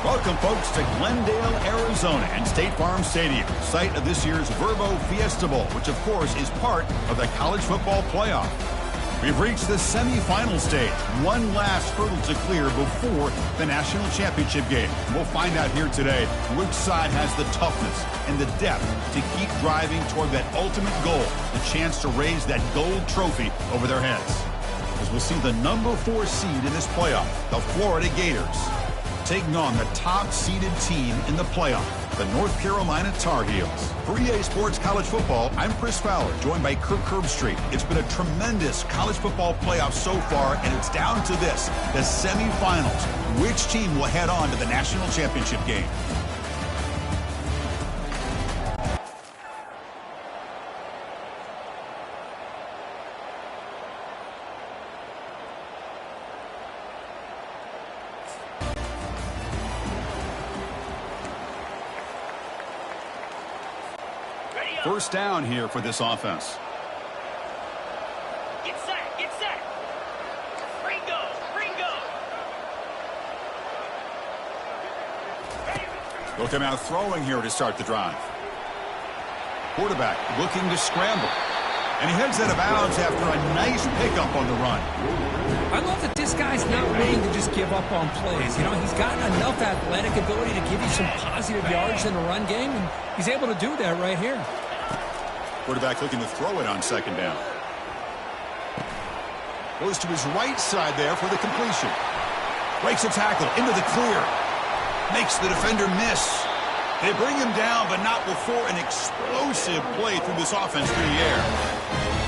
Welcome, folks, to Glendale, Arizona and State Farm Stadium, site of this year's Verbo Fiesta Bowl, which, of course, is part of the college football playoff. We've reached the semifinal stage, one last hurdle to clear before the national championship game. We'll find out here today which side has the toughness and the depth to keep driving toward that ultimate goal, the chance to raise that gold trophy over their heads. As we'll see the number 4 seed in this playoff, the Florida Gators, taking on the top-seeded team in the playoff, the North Carolina Tar Heels. For EA Sports College Football, I'm Chris Fowler, joined by Kirk Herbstreit. It's been a tremendous college football playoff so far, and it's down to this, the semifinals. Which team will head on to the national championship game? First down here for this offense. Get set, get set. Ringo, Ringo. They'll come out throwing here to start the drive. Quarterback looking to scramble. And he heads out of bounds after a nice pickup on the run. I love that this guy's not willing to just give up on plays. You know, he's got enough athletic ability to give you some positive yards in the run game, and he's able to do that right here. Quarterback looking to throw it on second down. Goes to his right side there for the completion. Breaks a tackle into the clear. Makes the defender miss. They bring him down, but not before an explosive play through this offense through the air.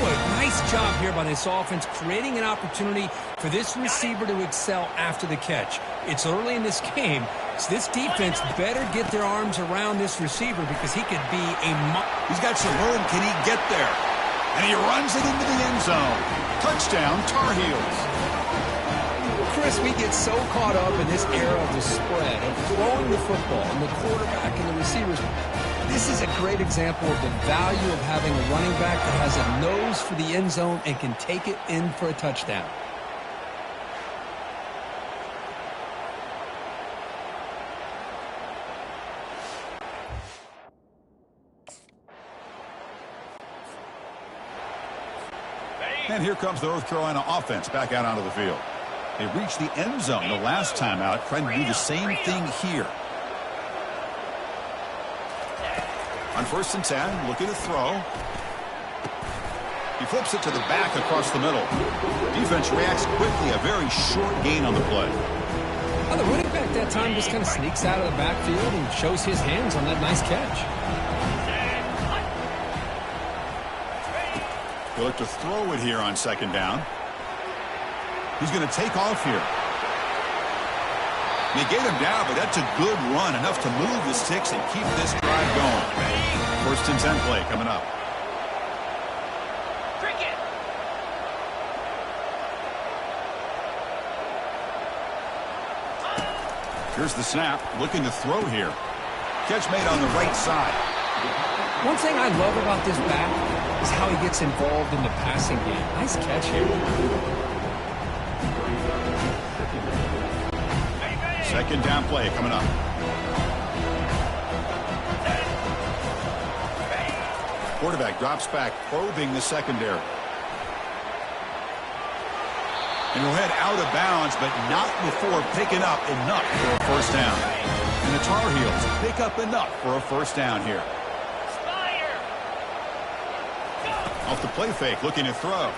Boy, nice job here by this offense, creating an opportunity for this receiver to excel after the catch. It's early in this game, so this defense better get their arms around this receiver because he could be a... He's got some room. Can he get there? And he runs it into the end zone. Touchdown, Tar Heels. Chris, we get so caught up in this era of the spread, of throwing the football, and the quarterback and the receivers. This is a great example of the value of having a running back that has a nose for the end zone and can take it in for a touchdown. And here comes the North Carolina offense back out onto the field. They reached the end zone the last time out, trying to do the same thing here. On 1st and 10, looking to throw. He flips it to the back across the middle. Defense reacts quickly, a very short gain on the play. Well, the running back that time just kind of sneaks out of the backfield and shows his hands on that nice catch. They look to throw it here on second down. He's going to take off here. They get him down, but that's a good run, enough to move the sticks and keep this drive going. 1st and 10 play coming up. Cricket. Here's the snap, looking to throw here. Catch made on the right side. One thing I love about this back is how he gets involved in the passing game. Nice catch here. Second down play coming up. Quarterback drops back, probing the secondary. And he'll head out of bounds, but not before picking up enough for a first down. And the Tar Heels pick up enough for a first down here. Off the play fake, looking to throw.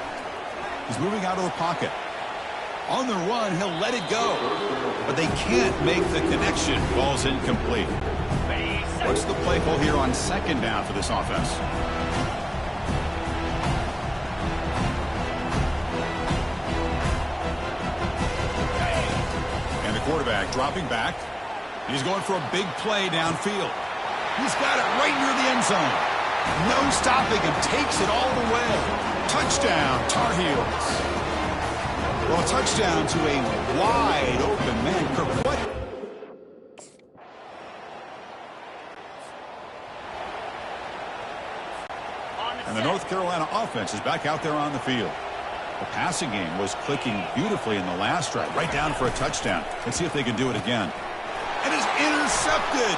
He's moving out of the pocket. On the run, he'll let it go. But they can't make the connection. Ball's incomplete. What's the play call here on second down for this offense? And the quarterback dropping back. He's going for a big play downfield. He's got it right near the end zone. No stopping him. Takes it all the way. Touchdown, Tar Heels. Well, a touchdown to a wide open man. Kirk, what? And the North Carolina offense is back out there on the field. The passing game was clicking beautifully in the last drive, right down for a touchdown. Let's see if they can do it again. and is intercepted.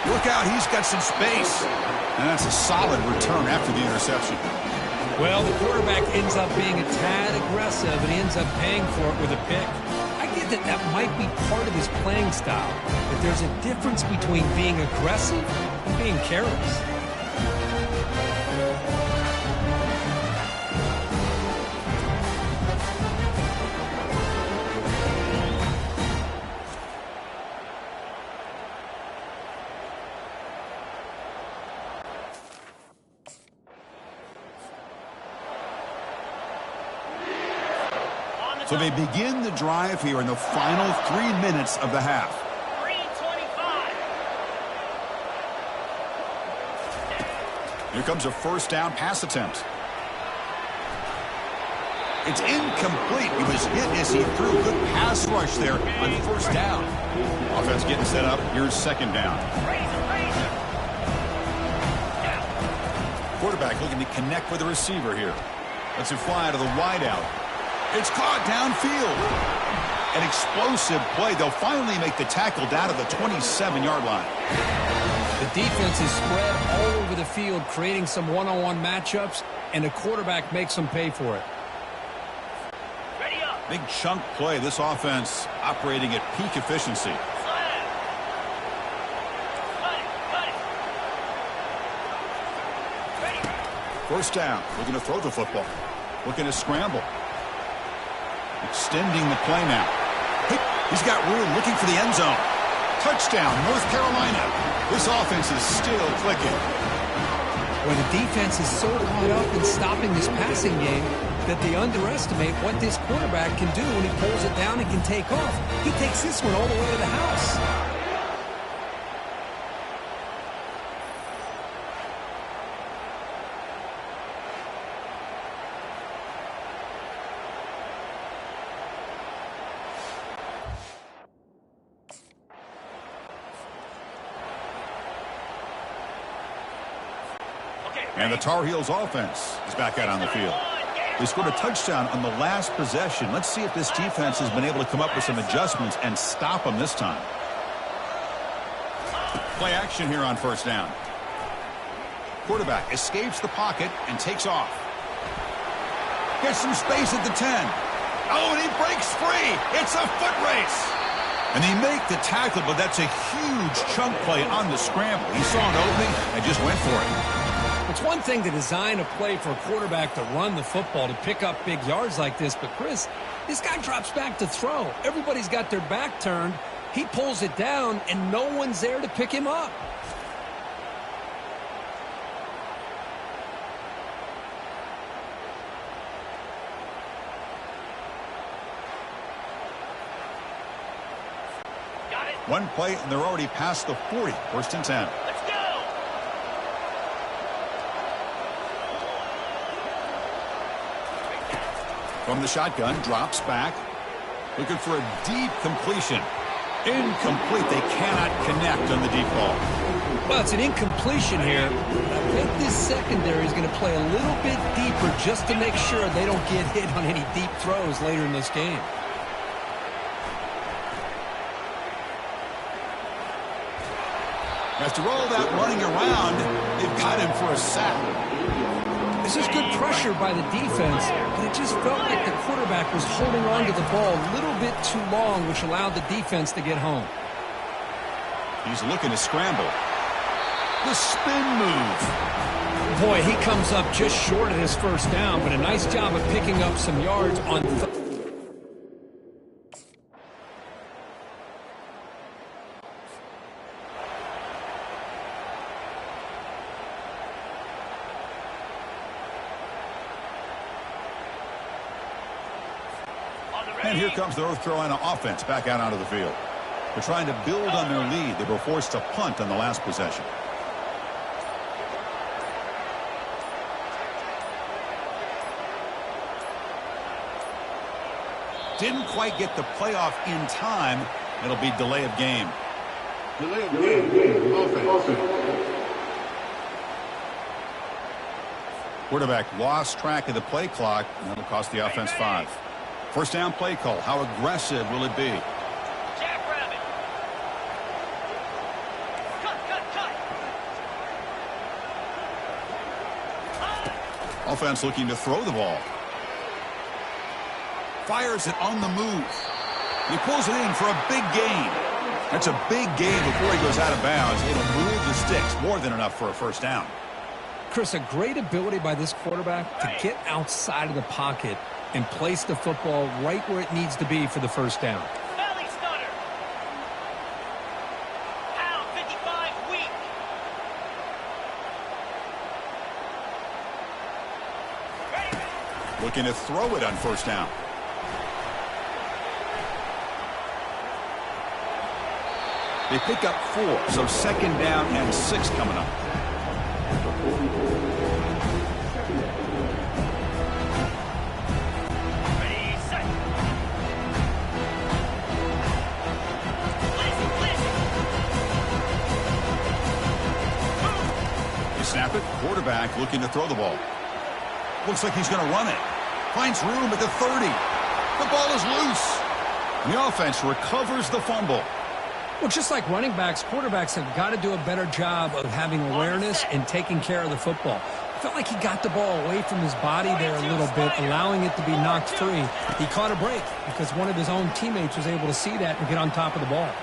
Look out, he's got some space. And that's a solid return after the interception. Well, the quarterback ends up being a tad aggressive, and he ends up paying for it with a pick. I get that that might be part of his playing style, but there's a difference between being aggressive and being careless. So they begin the drive here in the final 3 minutes of the half. 3:25. Here comes a first down pass attempt. It's incomplete. He was hit as he threw. Good pass rush there on first down. Offense getting set up. Here's second down. Quarterback looking to connect with the receiver here. Lets it fly to the wideout. It's caught downfield. An explosive play. They'll finally make the tackle down to the 27-yard line. The defense is spread all over the field, creating some one-on-one matchups, and the quarterback makes them pay for it. Ready up. Big chunk play. This offense operating at peak efficiency. First down. Looking to throw the football. Looking to scramble. Extending the play now. He's got room, looking for the end zone. Touchdown, North Carolina. This offense is still clicking. Well, the defense is so caught up in stopping this passing game that they underestimate what this quarterback can do when he pulls it down and can take off. He takes this one all the way to the house. And the Tar Heels offense is back out on the field. They scored a touchdown on the last possession. Let's see if this defense has been able to come up with some adjustments and stop them this time. Play action here on first down. Quarterback escapes the pocket and takes off. Gets some space at the 10. Oh, and he breaks free. It's a foot race. And they make the tackle, but that's a huge chunk play on the scramble. He saw an opening and just went for it. It's one thing to design a play for a quarterback to run the football, to pick up big yards like this, but Chris, this guy drops back to throw. Everybody's got their back turned. He pulls it down, and no one's there to pick him up. Got it. One play, and they're already past the 40. First and 10. Let's go. From the shotgun, drops back. Looking for a deep completion. Incomplete. They cannot connect on the deep ball. Well, it's an incompletion here. I think this secondary is going to play a little bit deeper just to make sure they don't get hit on any deep throws later in this game. After all that running around, they've got him for a sack. This is good pressure by the defense, but it just felt like the quarterback was holding on to the ball a little bit too long, which allowed the defense to get home. He's looking to scramble. The spin move. Boy, he comes up just short of his first down, but a nice job of picking up some yards on And here comes the North Carolina offense back out onto the field. They're trying to build on their lead. They were forced to punt on the last possession. Didn't quite get the playoff in time. It'll be delay of game. Delay of game. Offense. Quarterback lost track of the play clock, and that'll cost the offense 5. First down play call. How aggressive will it be? Jackrabbit. Offense looking to throw the ball. Fires it on the move. He pulls it in for a big gain. That's a big gain before he goes out of bounds. It'll move the sticks. More than enough for a first down. Chris, a great ability by this quarterback to get outside of the pocket and place the football right where it needs to be for the first down. Belly stunner. Pound 55 weak. Ready. Looking to throw it on first down. They pick up 4, so second down and 6 coming up. Ready, set. Listen. They snap it. Quarterback looking to throw the ball. Looks like he's going to run it. Finds room at the 30. The ball is loose. And the offense recovers the fumble. Well, just like running backs, quarterbacks have got to do a better job of having awareness and taking care of the football. Felt like he got the ball away from his body there a little bit, allowing it to be knocked free. He caught a break because one of his own teammates was able to see that and get on top of the ball.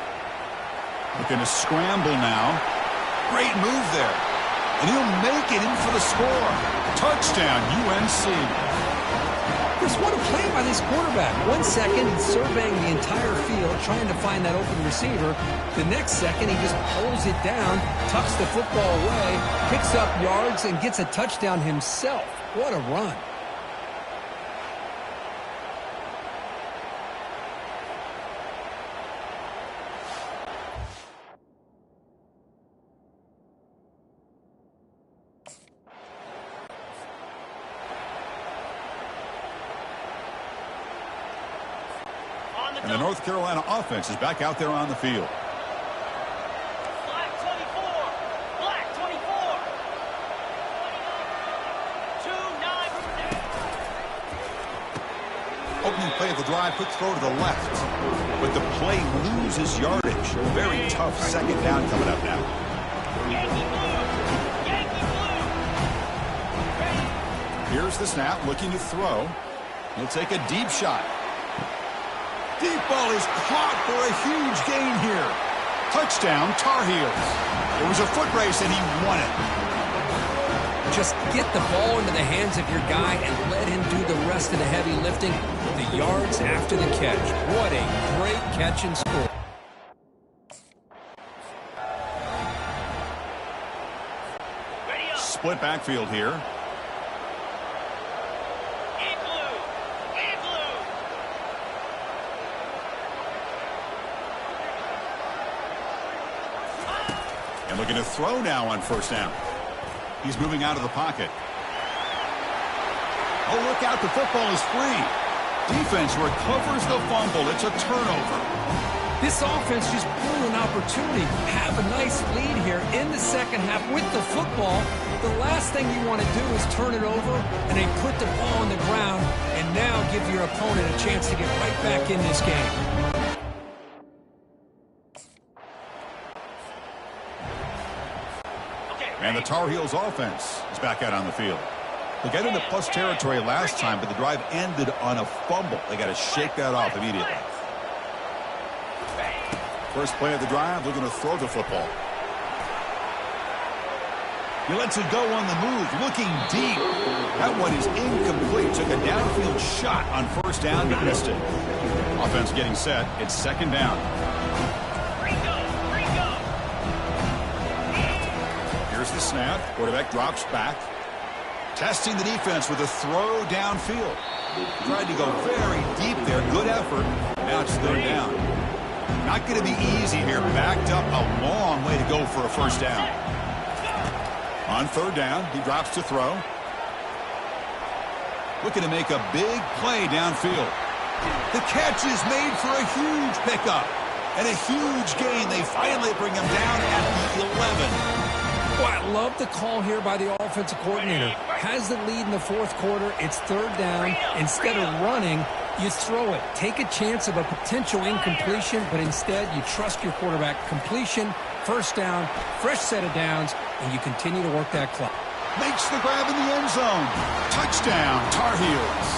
Looking to scramble now. Great move there. And he'll make it in for the score. Touchdown, UNC. Chris, what a play by this quarterback. 1 second, he's surveying the entire field, trying to find that open receiver. The next second, he just pulls it down, tucks the football away, picks up yards, and gets a touchdown himself. What a run. And the North Carolina offense is back out there on the field. Black 24. Black 24. 2-9. Opening play of the drive, quick throw to the left. But the play loses yardage. Very tough second down coming up now. Yankee blue. Yankee blue. Ready. Here's the snap, looking to throw. He'll take a deep shot. Deep ball is caught for a huge gain here. Touchdown, Tar Heels. It was a foot race, and he won it. Just get the ball into the hands of your guy and let him do the rest of the heavy lifting. The yards after the catch. What a great catch and score. Ready up. Split backfield here. In blue. In blue. And looking to throw now on first down. He's moving out of the pocket. Oh, look out. The football is free. Defense recovers the fumble. It's a turnover. This offense just blew an opportunity. Have a nice lead here in the second half with the football. The last thing you want to do is turn it over and they put the ball on the ground and now give your opponent a chance to get right back in this game. And the Tar Heels offense is back out on the field. They got into plus territory last time, but the drive ended on a fumble. They got to shake that off immediately. First play of the drive, looking to throw the football. He lets it go on the move, looking deep. That one is incomplete. Took a downfield shot on first down, but missed it. Offense getting set. It's second down. Here's the snap. Quarterback drops back. Testing the defense with a throw downfield. Tried to go very deep there. Good effort. Now it's third down. Not going to be easy here. Backed up a long way to go for a first down. On third down, he drops to throw. Looking to make a big play downfield. The catch is made for a huge pickup. And a huge gain. They finally bring him down at the 11. Boy, I love the call here by the offensive coordinator. Has the lead in the fourth quarter. It's third down. Instead of running, you throw it. Take a chance of a potential incompletion, but instead you trust your quarterback. Completion, first down, fresh set of downs, and you continue to work that clock. Makes the grab in the end zone. Touchdown, Tar Heels.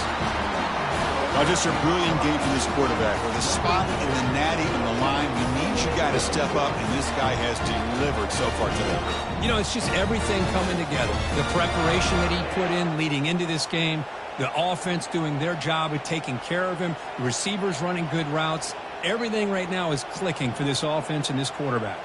Now, just a brilliant game from this quarterback. With a spot in the natty on the line, you need your guy to step up, and this guy has delivered so far today. You know, it's just everything coming together. The preparation that he put in leading into this game, the offense doing their job of taking care of him, the receivers running good routes. Everything right now is clicking for this offense and this quarterback.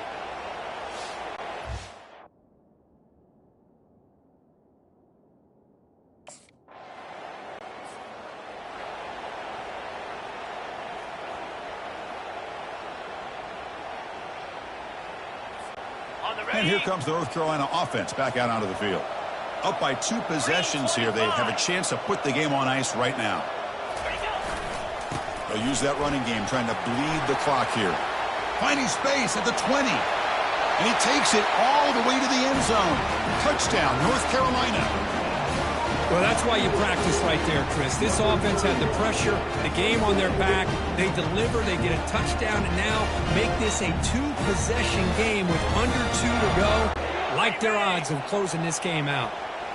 And here comes the North Carolina offense back out onto the field. Up by 2 possessions here. They have a chance to put the game on ice right now. They'll use that running game, trying to bleed the clock here. Finding space at the 20. And he takes it all the way to the end zone. Touchdown, North Carolina. Well, that's why you practice right there, Chris. This offense had the pressure, the game on their back. They deliver, they get a touchdown, and now make this a 2-possession game with under 2 to go. Like their odds of closing this game out.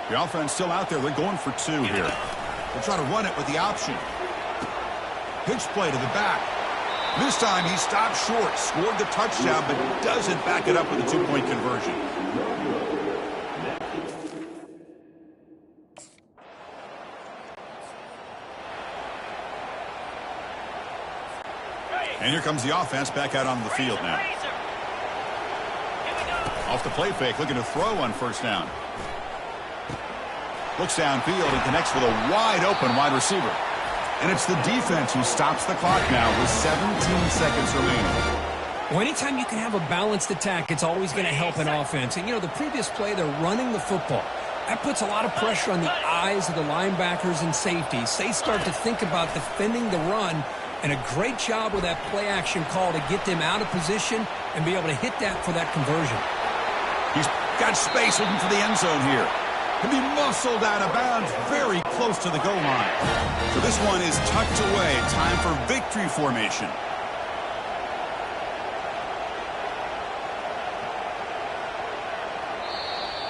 The offense still out there. They're going for 2 here. They'll try to run it with the option. Pitch play to the back. This time he stopped short, scored the touchdown, but doesn't back it up with a 2-point conversion. And here comes the offense back out on the field now. Off the play fake, looking to throw on first down. Looks downfield and connects with a wide-open wide receiver. And it's the defense who stops the clock now with 17 seconds remaining. Well, anytime you can have a balanced attack, it's always going to help an offense. And, you know, the previous play, they're running the football. That puts a lot of pressure on the eyes of the linebackers and safeties. They start to think about defending the run, and a great job with that play-action call to get them out of position and be able to hit that for that conversion. He's got space looking for the end zone here. He'll be muscled out of bounds very close to the goal line. So this one is tucked away. Time for victory formation.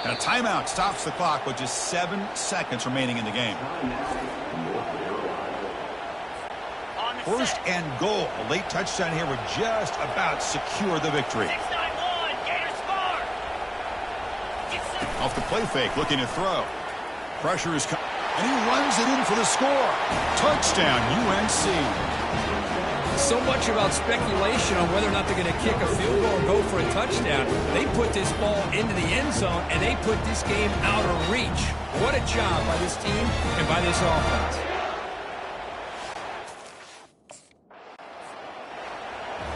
And a timeout stops the clock with just 7 seconds remaining in the game. First and goal. A late touchdown here would just about secure the victory. 6-9-1, Gators score. Off the play fake, looking to throw. Pressure is coming, and he runs it in for the score. Touchdown, UNC. So much about speculation on whether or not they're going to kick a field goal or go for a touchdown. They put this ball into the end zone, and they put this game out of reach. What a job by this team and by this offense.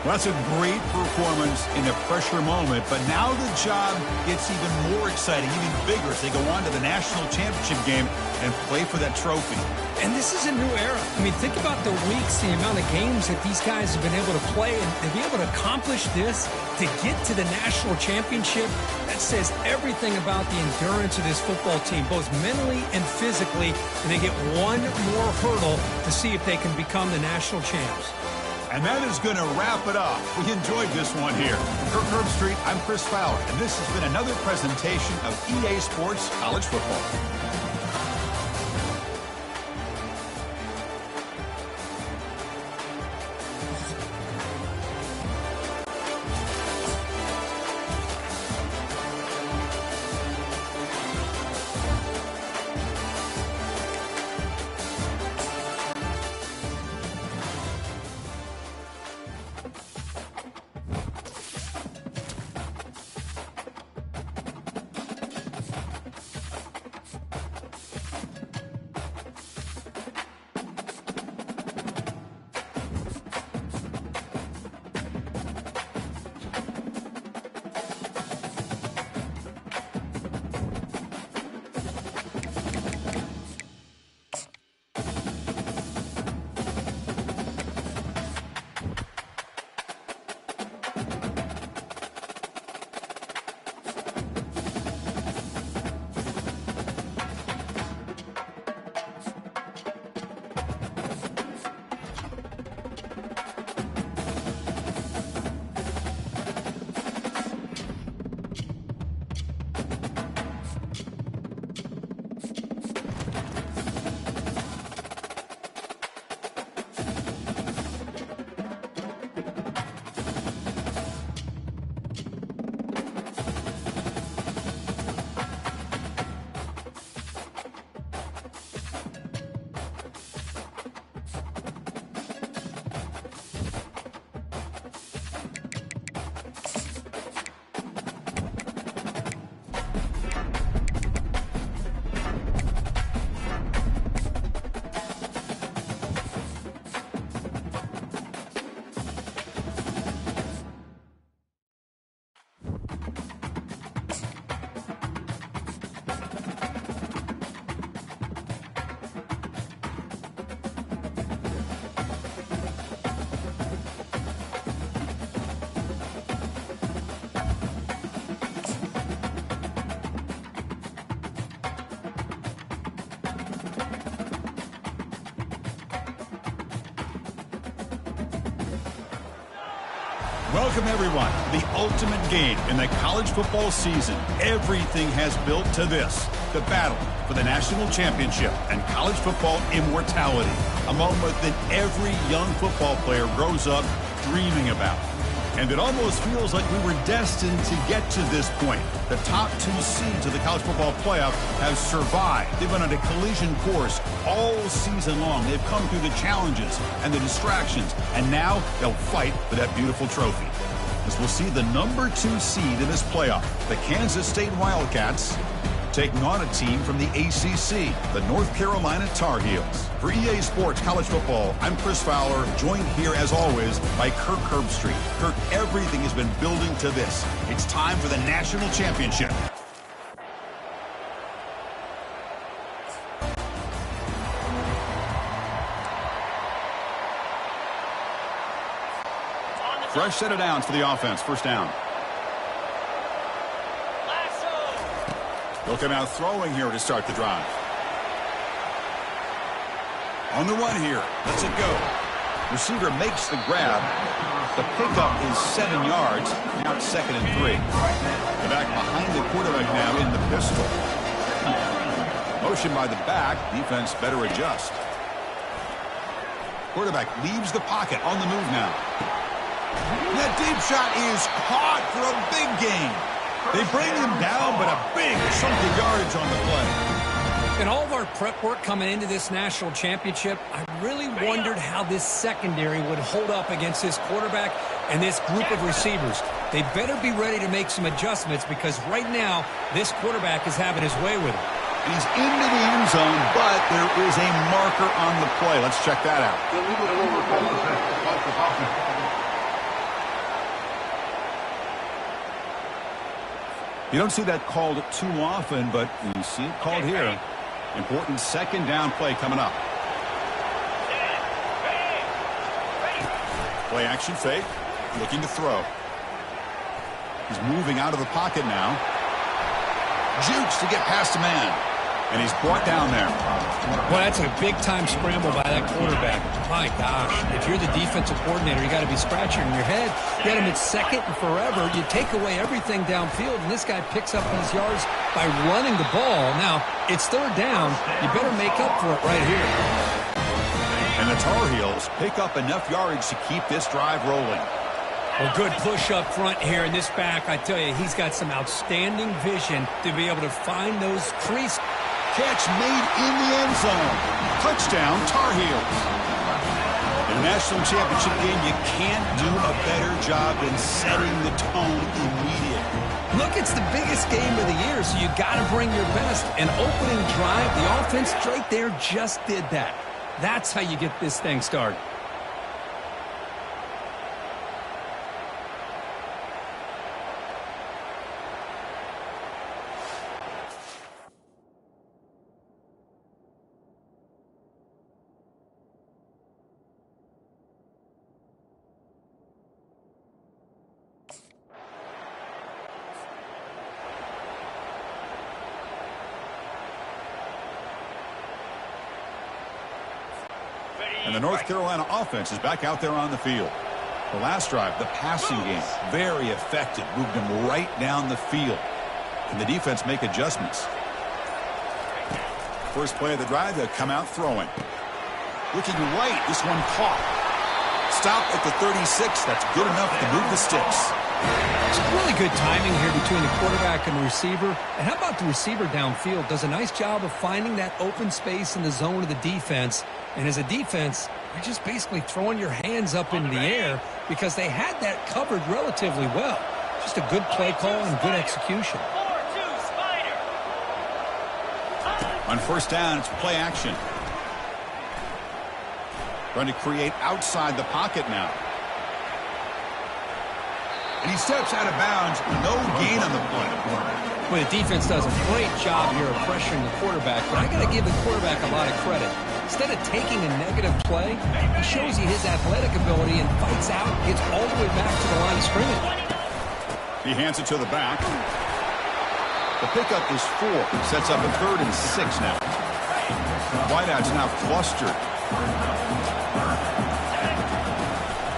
Well, that's a great performance in a pressure moment, but now the job gets even more exciting, even bigger as they go on to the national championship game and play for that trophy. And this is a new era. I mean, think about the weeks, the amount of games that these guys have been able to play, and to be able to accomplish this, to get to the national championship, that says everything about the endurance of this football team, both mentally and physically, and they get one more hurdle to see if they can become the national champs. And that is going to wrap it up. We enjoyed this one here. From Kirk Herbstreit, I'm Chris Fowler, and this has been another presentation of EA Sports College Football. Welcome, everyone, to the ultimate game in the college football season. Everything has built to this, the battle for the national championship and college football immortality, a moment that every young football player grows up dreaming about. And it almost feels like we were destined to get to this point. The top 2 seeds of the college football playoff have survived. They've been on a collision course all season long. They've come through the challenges and the distractions, and now they'll fight for that beautiful trophy. As we'll see the number 2 seed in this playoff, the Kansas State Wildcats, taking on a team from the ACC, the North Carolina Tar Heels. For EA Sports College Football, I'm Chris Fowler, joined here as always by Kirk Herbstreit. Kirk, everything has been building to this. It's time for the national championship. Fresh set of downs for the offense. First down. They'll come out throwing here to start the drive. On the run here. Lets it go. Receiver makes the grab. The pickup is 7 yards. Now it's 2nd and 3. The back behind the quarterback now in the pistol. Motion by the back. Defense better adjust. Quarterback leaves the pocket on the move now. That deep shot is caught for a big gain. They bring him down, but a big chunk of yardage on the play. In all of our prep work coming into this national championship, I really wondered how this secondary would hold up against this quarterback and this group of receivers. They better be ready to make some adjustments because right now, this quarterback is having his way with it. He's into the end zone, but there is a marker on the play. Let's check that out. You don't see that called too often, but you see it called here. Important 2nd down play coming up. Play action fake. Looking to throw. He's moving out of the pocket now. Jukes to get past a man. And he's brought down there. Well, that's a big-time scramble by that quarterback. My gosh, if you're the defensive coordinator, you got to be scratching your head. Get him at 2nd and forever. You take away everything downfield, and this guy picks up these yards by running the ball. Now, it's 3rd down. You better make up for it right here. And the Tar Heels pick up enough yardage to keep this drive rolling. Well, good push up front here in this back. I tell you, he's got some outstanding vision to be able to find those crease. Catch made in the end zone. Touchdown, Tar Heels. In a national championship game, you can't do a better job than setting the tone immediately. Look, it's the biggest game of the year, so you got to bring your best. An opening drive, the offense right there just did that. That's how you get this thing started. And the North Carolina offense is back out there on the field. The last drive, the passing game, very effective. Moved them right down the field. Can the defense make adjustments? First play of the drive, they'll come out throwing. Looking right, this one caught. Stop at the 36. That's good enough to move the sticks. Some really good timing here between the quarterback and the receiver. And how about the receiver downfield? Does a nice job of finding that open space in the zone of the defense. And as a defense, you're just basically throwing your hands up into the air because they had that covered relatively well. Just a good play call and good execution. On first down, it's play action. Trying to create outside the pocket now. And he steps out of bounds. No gain on the play. Well, the defense does a great job here of pressuring the quarterback, but I got to give the quarterback a lot of credit. Instead of taking a negative play, he shows you his athletic ability and fights out, gets all the way back to the line of scrimmage. He hands it to the back. The pickup is 4. Sets up a 3rd and 6 now. Wideout's now flustered.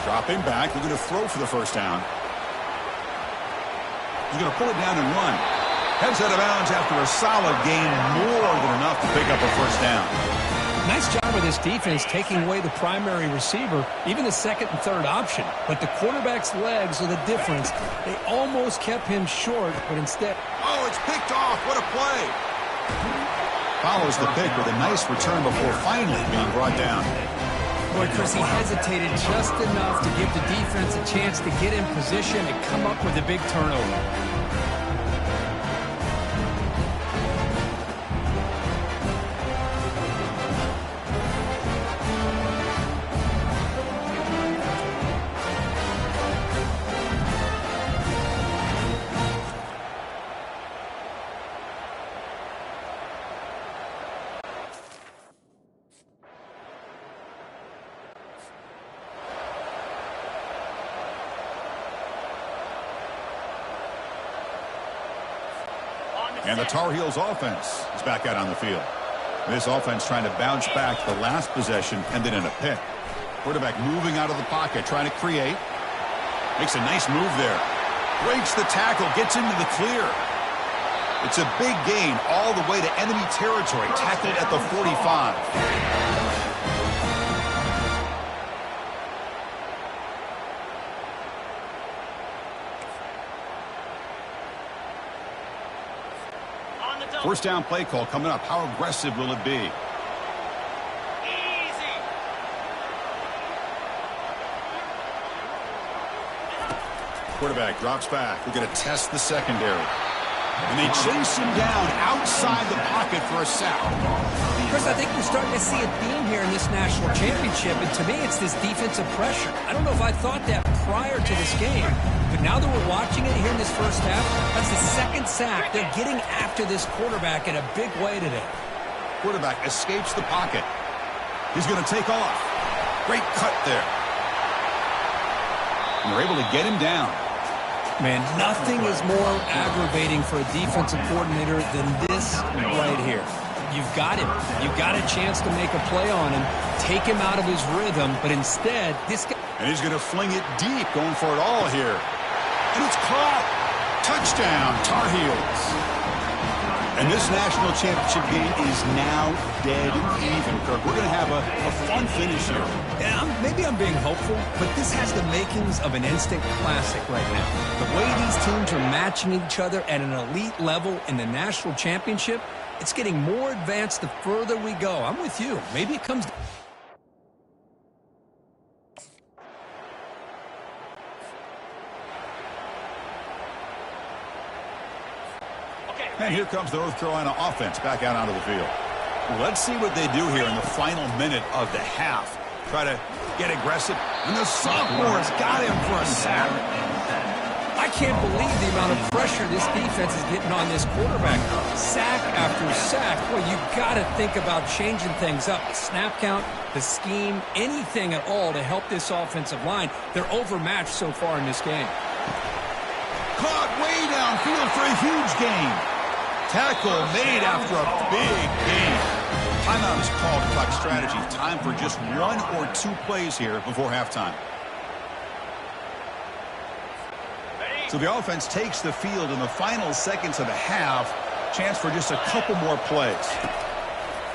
Drop Stepping back, looking to throw for the first down. He's going to pull it down and run. Heads out of bounds after a solid gain, more than enough to pick up a first down. Nice job of this defense taking away the primary receiver, even the second and third option. But the quarterback's legs are the difference. They almost kept him short, but instead... Oh, it's picked off. What a play. Follows the pick with a nice return before finally being brought down. Boy, Chris, he hesitated just enough to give the defense a chance to get in position and come up with a big turnover. And the Tar Heels offense is back out on the field. This offense trying to bounce back the last possession and then in a pick. Quarterback moving out of the pocket, trying to create. Makes a nice move there. Breaks the tackle, gets into the clear. It's a big gain all the way to enemy territory. Tackled at the 45. First down play call coming up. How aggressive will it be? Easy. Quarterback drops back. We're going to test the secondary. And they chase him down outside the pocket for a sack. Chris, I think we're starting to see a theme here in this national championship, and to me it's this defensive pressure. I don't know if I thought that prior to this game, but now that we're watching it here in this first half, that's the second sack. They're getting after this quarterback in a big way today. Quarterback escapes the pocket. He's going to take off. Great cut there. And they're able to get him down. Man, nothing is more aggravating for a defensive coordinator than this right here. You've got him. You've got a chance to make a play on him, take him out of his rhythm, but instead, this guy... And he's going to fling it deep, going for it all here. And it's caught. Touchdown, Tar Heels. And this national championship game is now dead even, Kirk. We're going to have a fun finish here. Yeah, maybe I'm being hopeful, but this has the makings of an instant classic right now. The way these teams are matching each other at an elite level in the national championship, it's getting more advanced the further we go. I'm with you. Maybe it comes... And here comes the North Carolina offense back out onto the field. Let's see what they do here in the final minute of the half. Try to get aggressive. And the sophomore's got him for a sack. I can't believe the amount of pressure this defense is getting on this quarterback. Sack after sack. Well, you've got to think about changing things up. The snap count, the scheme, anything at all to help this offensive line. They're overmatched so far in this game. Caught way downfield for a huge gain. Tackle made after a big gain. Timeout is called to talk strategy. Time for just one or two plays here before halftime. So the offense takes the field in the final seconds of the half. Chance for just a couple more plays.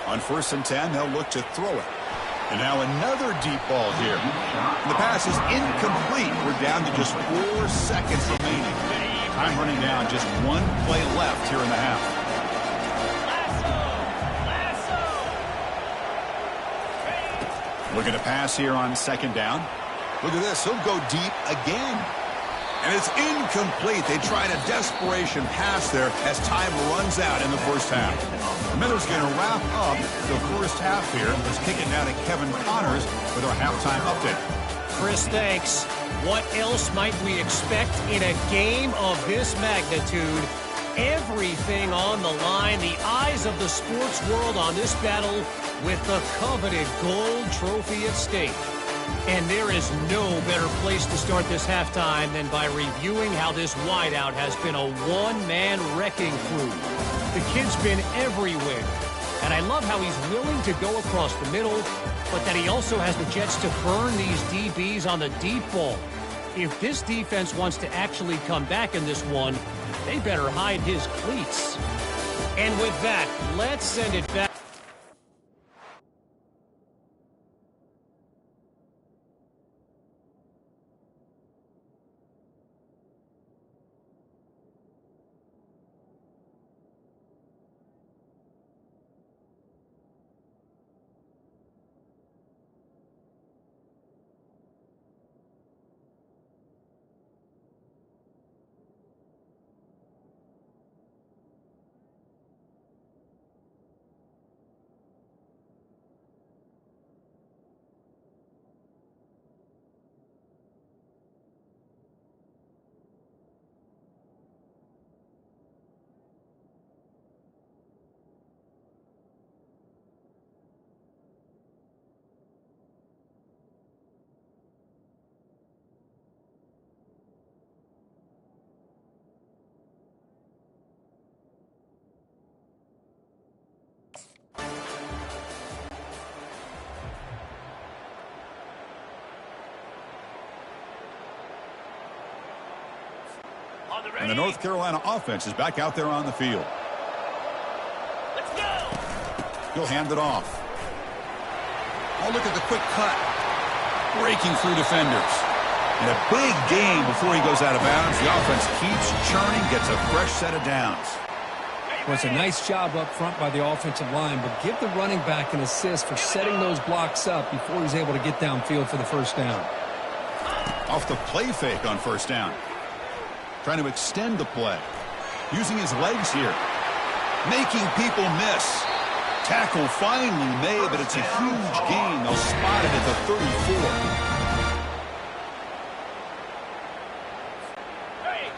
On 1st and 10, they'll look to throw it. And now another deep ball here. And the pass is incomplete. We're down to just 4 seconds remaining. Time running down, just one play left here in the half. Looking to pass here on 2nd down. Look at this, he'll go deep again. And it's incomplete. They tried a desperation pass there as time runs out in the first half. Miller's going to wrap up the first half here. Let's kick it now to Kevin Connors with our halftime update. Chris, thanks. What else might we expect in a game of this magnitude? Everything on the line, the eyes of the sports world on this battle with the coveted gold trophy at stake. And there is no better place to start this halftime than by reviewing how this wideout has been a one-man wrecking crew. The kid's been everywhere, and I love how he's willing to go across the middle, but that he also has the Jets to burn these DBs on the deep ball. If this defense wants to actually come back in this one, they better hide his cleats. And with that, let's send it back. And the North Carolina offense is back out there on the field. Let's go. He'll hand it off. Oh, look at the quick cut. Breaking through defenders. And a big gain before he goes out of bounds. The offense keeps churning, gets a fresh set of downs. Well, it's a nice job up front by the offensive line, but give the running back an assist for setting those blocks up before he's able to get downfield for the first down. Off the play fake on first down. Trying to extend the play. Using his legs here. Making people miss. Tackle finally made, but it's a huge gain. They'll spot it at the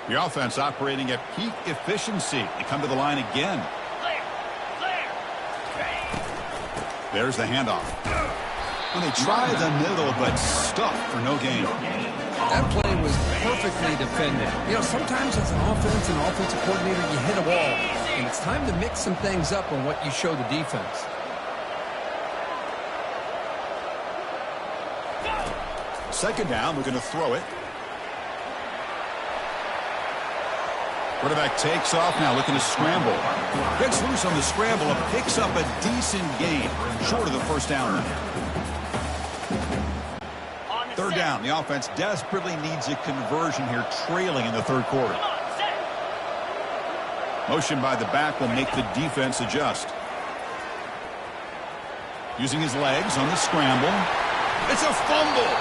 34. The offense operating at peak efficiency. They come to the line again. There's the handoff. Well, they try the middle, but stuffed for no gain. That play was perfectly defended. You know, sometimes as an offensive coordinator, you hit a wall. And it's time to mix some things up on what you show the defense. Second down, we're going to throw it. Quarterback takes off now, looking to scramble. Gets loose on the scramble and picks up a decent gain. Short of the first down. Third down, the offense desperately needs a conversion here, trailing in the third quarter. Motion by the back will make the defense adjust. Using his legs on the scramble. It's a fumble.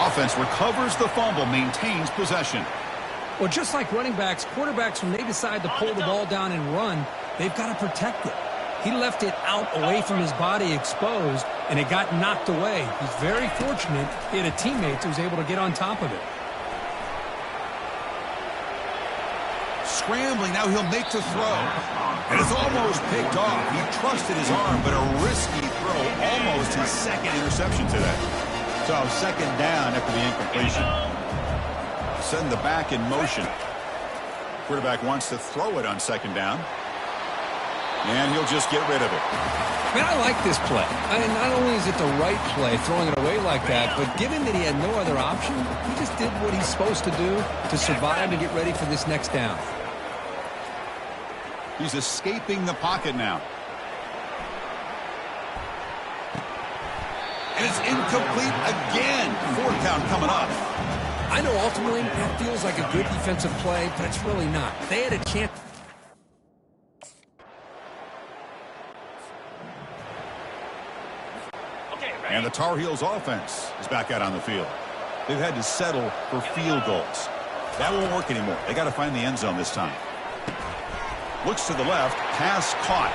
Offense recovers the fumble, maintains possession. Well, just like running backs, quarterbacks, when they decide to pull the ball down and run, they've got to protect it. He left it out away from his body exposed, and it got knocked away. He's very fortunate he had a teammate who was able to get on top of it. Scrambling, now he'll make the throw. And it's almost picked off. He trusted his arm, but a risky throw. Almost his second interception today. So second down after the incompletion. Send the back in motion. Quarterback wants to throw it on second down. And he'll just get rid of it. Man, I like this play. I mean, not only is it the right play, throwing it away like that, but given that he had no other option, he just did what he's supposed to do to survive and get ready for this next down. He's escaping the pocket now. And it's incomplete again. Fourth down coming up. I know ultimately that feels like a good defensive play, but it's really not. They had a chance. And the Tar Heels offense is back out on the field. They've had to settle for field goals. That won't work anymore. They got to find the end zone this time. Looks to the left. Pass caught.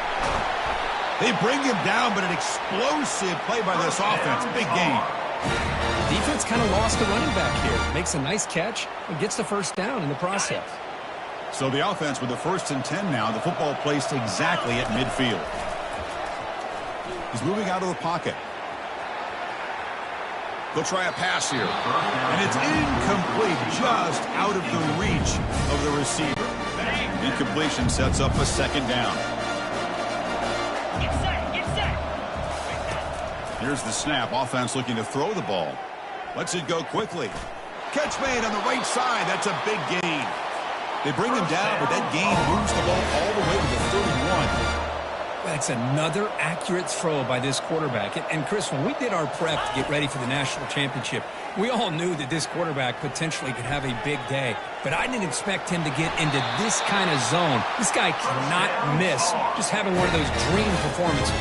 They bring him down, but an explosive play by this offense. Big game. Defense kind of lost the running back here. Makes a nice catch and gets the first down in the process. So the offense with the 1st and 10 now. The football placed exactly at midfield. He's moving out of the pocket. They'll try a pass here. And it's incomplete, just out of the reach of the receiver. Incompletion sets up a second down. Here's the snap. Offense looking to throw the ball. Lets it go quickly. Catch made on the right side. That's a big gain. They bring him down, but that gain moves the ball all the way to the 31. That's another accurate throw by this quarterback. And Chris, when we did our prep to get ready for the national championship, we all knew that this quarterback potentially could have a big day. But I didn't expect him to get into this kind of zone. This guy cannot miss just having one of those dream performances.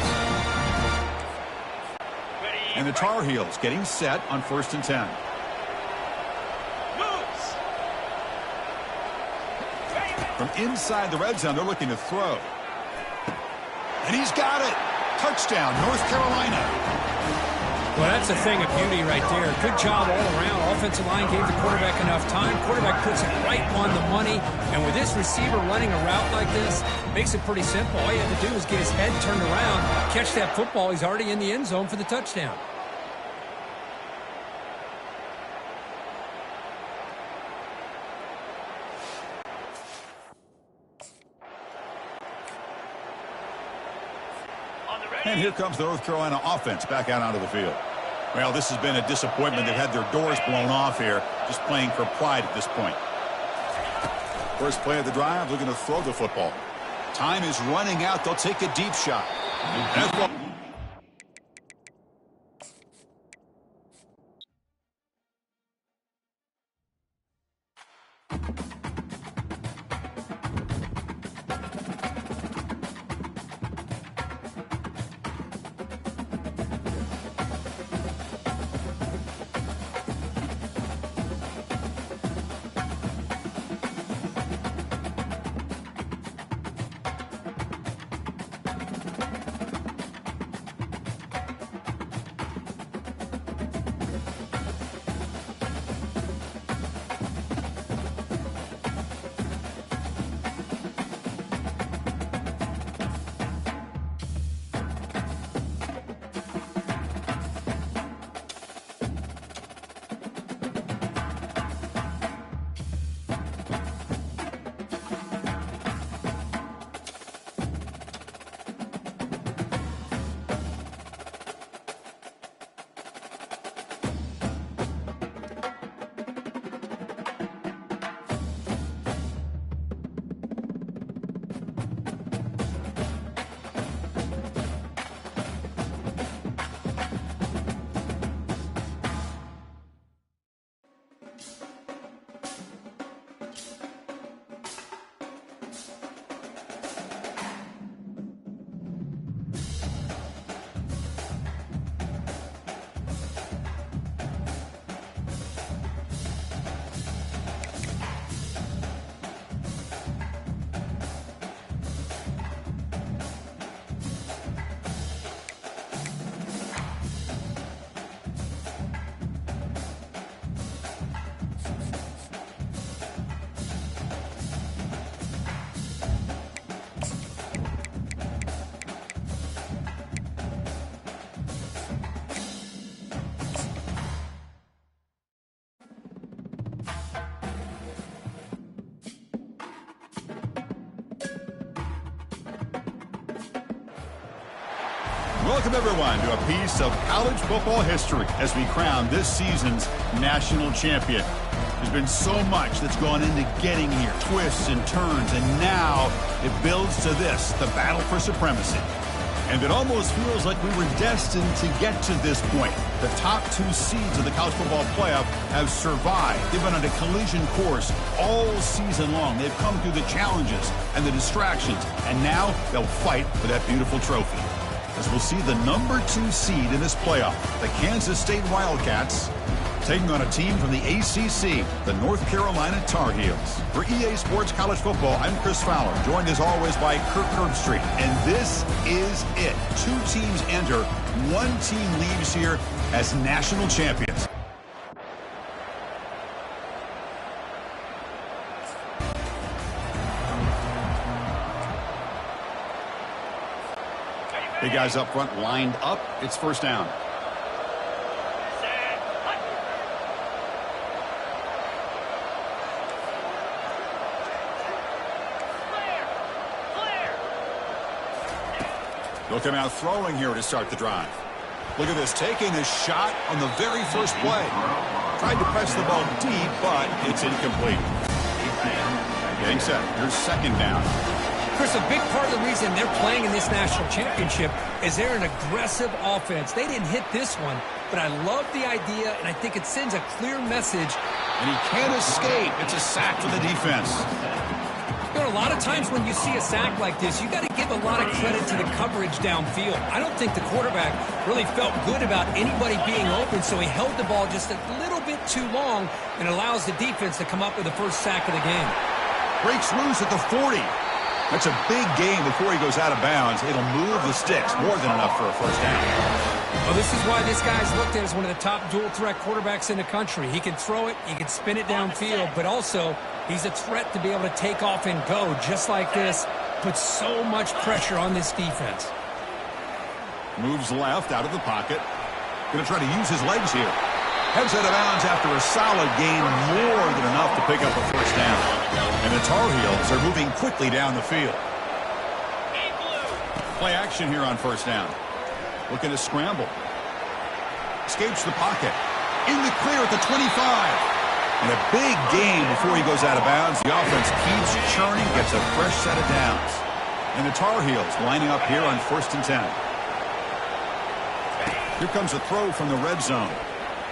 And the Tar Heels getting set on 1st and 10. From inside the red zone, they're looking to throw. And he's got it. Touchdown, North Carolina. Well, that's a thing of beauty right there. Good job all around. Offensive line gave the quarterback enough time. Quarterback puts it right on the money. And with this receiver running a route like this, makes it pretty simple. All you have to do is get his head turned around, catch that football. He's already in the end zone for the touchdown. And here comes the North Carolina offense back out onto the field. Well, this has been a disappointment. They've had their doors blown off here, just playing for pride at this point. First play of the drive, looking to throw the football. Time is running out. They'll take a deep shot. That's what Welcome, everyone, to a piece of college football history as we crown this season's national champion. There's been so much that's gone into getting here, twists and turns, and now it builds to this, the battle for supremacy. And it almost feels like we were destined to get to this point. The top two seeds of the college football playoff have survived. They've been on a collision course all season long. They've come through the challenges and the distractions, and now they'll fight for that beautiful trophy. As we'll see the number 2 seed in this playoff, the Kansas State Wildcats, taking on a team from the ACC, the North Carolina Tar Heels. For EA Sports College Football, I'm Chris Fowler, joined as always by Kirk Herbstreit. And this is it. 2 teams enter, 1 team leaves here as national champions. Big guys up front lined up. It's first down. They'll come out throwing here to start the drive. Look at this, taking a shot on the very first play. Tried to press the ball deep, but it's incomplete. Getting set. Here's second down. Chris, a big part of the reason they're playing in this national championship is they're an aggressive offense. They didn't hit this one, but I love the idea, and I think it sends a clear message. And he can't escape. It's a sack for the defense. There are a lot of times when you see a sack like this, you got to give a lot of credit to the coverage downfield. I don't think the quarterback really felt good about anybody being open, so he held the ball just a little bit too long and allows the defense to come up with the first sack of the game. Breaks loose at the 40. That's a big gain before he goes out of bounds. It'll move the sticks, more than enough for a first down. Well, this is why this guy's looked at as one of the top dual-threat quarterbacks in the country. He can throw it, he can spin it downfield, but also he's a threat to be able to take off and go just like this. Puts so much pressure on this defense. Moves left out of the pocket. Going to try to use his legs here. Heads out of bounds after a solid gain, more than enough to pick up a first down. And the Tar Heels are moving quickly down the field. Play action here on first down. Looking to scramble. Escapes the pocket. In the clear at the 25. And a big gain before he goes out of bounds. The offense keeps churning, gets a fresh set of downs. And the Tar Heels lining up here on first and 10. Here comes a throw from the red zone.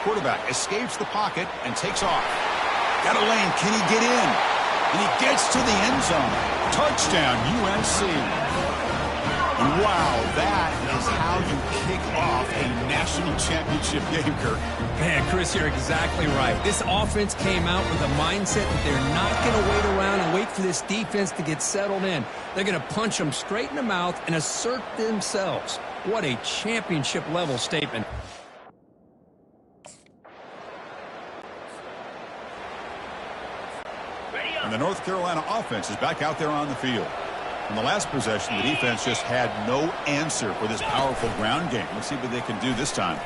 Quarterback escapes the pocket and takes off. Got a lane. Can he get in? And he gets to the end zone. Touchdown, UNC. And wow, that is how you kick off a national championship game, Kirk. Man, Chris, you're exactly right. This offense came out with a mindset that they're not going to wait around and wait for this defense to get settled in. They're going to punch them straight in the mouth and assert themselves. What a championship-level statement. And the North Carolina offense is back out there on the field. In the last possession, the defense just had no answer for this powerful ground game. Let's see what they can do this time.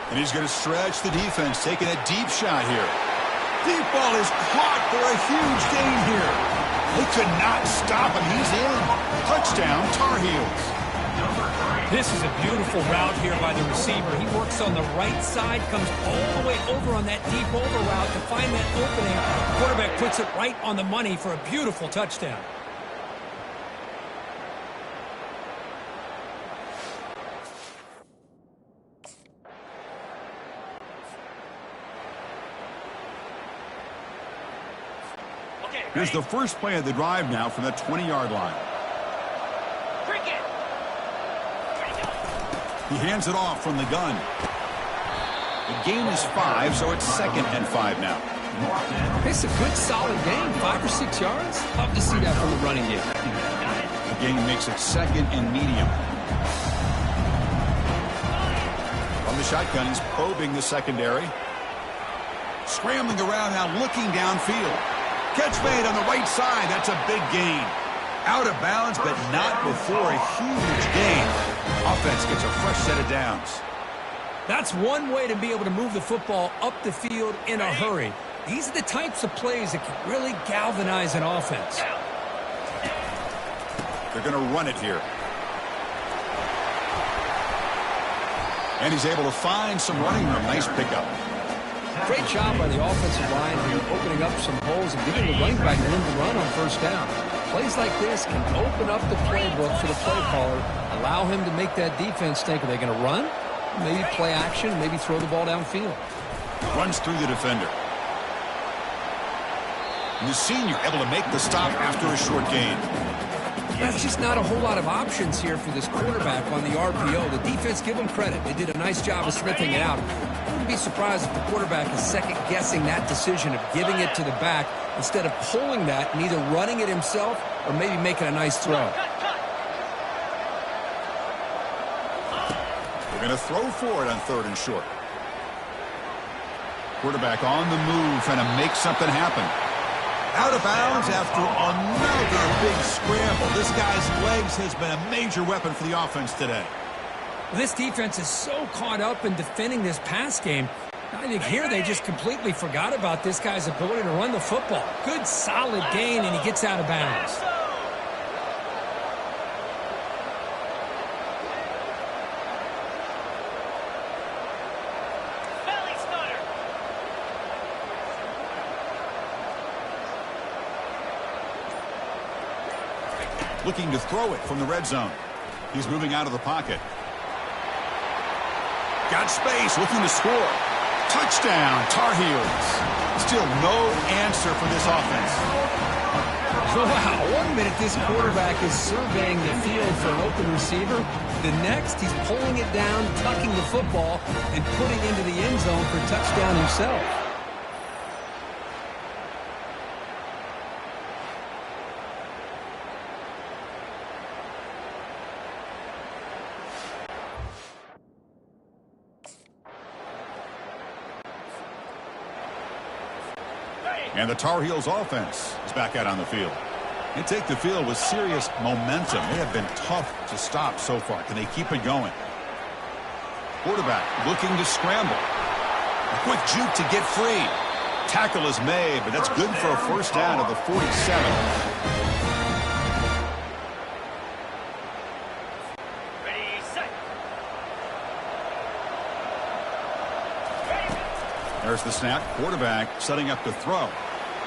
And he's going to stretch the defense, taking a deep shot here. Deep ball is caught for a huge gain here. They could not stop him. He's in. Touchdown, Tar Heels. This is a beautiful route here by the receiver. He works on the right side, comes all the way over on that deep over route to find that opening. The quarterback puts it right on the money for a beautiful touchdown. Here's the first play of the drive now from the 20-yard line. He hands it off from the gun. The gain is 5, so it's 2nd and 5 now. It's a good, solid game. 5 or 6 yards. Love to see that from the running game. The gain makes it 2nd and medium. From the shotgun, he's probing the secondary. Scrambling around now, looking downfield. Catch made on the right side. That's a big gain. Out of bounds, but not before a huge gain. Offense gets a fresh set of downs. That's one way to be able to move the football up the field in a hurry. These are the types of plays that can really galvanize an offense. They're going to run it here. And he's able to find some running room. Nice pickup. Great job by the offensive line here, opening up some holes and giving the running back room to run on first down. Plays like this can open up the playbook for the play caller, allow him to make that defense think, are they going to run? Maybe play action, maybe throw the ball downfield. Runs through the defender. And the senior able to make the stop after a short gain. That's just not a whole lot of options here for this quarterback on the RPO. The defense, give them credit. They did a nice job of sniffing it out. I wouldn't be surprised if the quarterback is second-guessing that decision of giving it to the back instead of pulling that and either running it himself or maybe making a nice throw. They're going to throw for it on 3rd and short. Quarterback on the move, trying to make something happen. Out of bounds after another big scramble. This guy's legs has been a major weapon for the offense today. This defense is so caught up in defending this pass game. I think here they just completely forgot about this guy's ability to run the football. Good, solid gain, and he gets out of bounds. looking to throw it from the red zone. He's moving out of the pocket. Got space, looking to score. Touchdown, Tar Heels. Still no answer for this offense. Wow, 1 minute this quarterback is surveying the field for an open receiver. The next, he's pulling it down, tucking the football, and putting it into the end zone for a touchdown himself. And the Tar Heels offense is back out on the field. They take the field with serious momentum. They have been tough to stop so far. Can they keep it going? Quarterback looking to scramble. A quick juke to get free. Tackle is made, but that's good for a first down at the 47. Ready, set. There's the snap. Quarterback setting up to throw.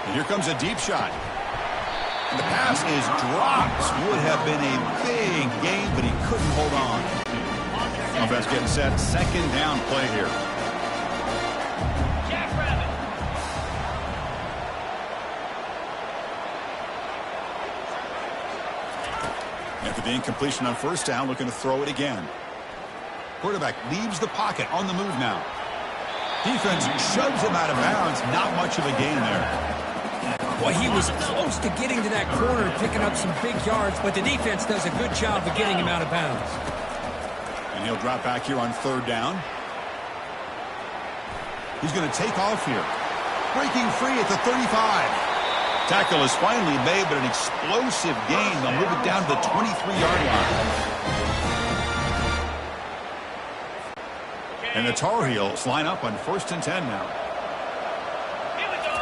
And here comes a deep shot. And the pass is dropped. Would have been a big gain, but he couldn't hold on. Offense getting set. Second down play here. Jackrabbit. After the incompletion on first down, looking to throw it again. Quarterback leaves the pocket on the move now. Defense shoves him out of bounds. Not much of a gain there. Boy, he was close to getting to that corner, picking up some big yards, but the defense does a good job of getting him out of bounds. And he'll drop back here on third down. He's going to take off here. Breaking free at the 35. Tackle is finally made, but an explosive gain. They'll move it down to the 23-yard line. And the Tar Heels line up on 1st and 10 now. Here we go.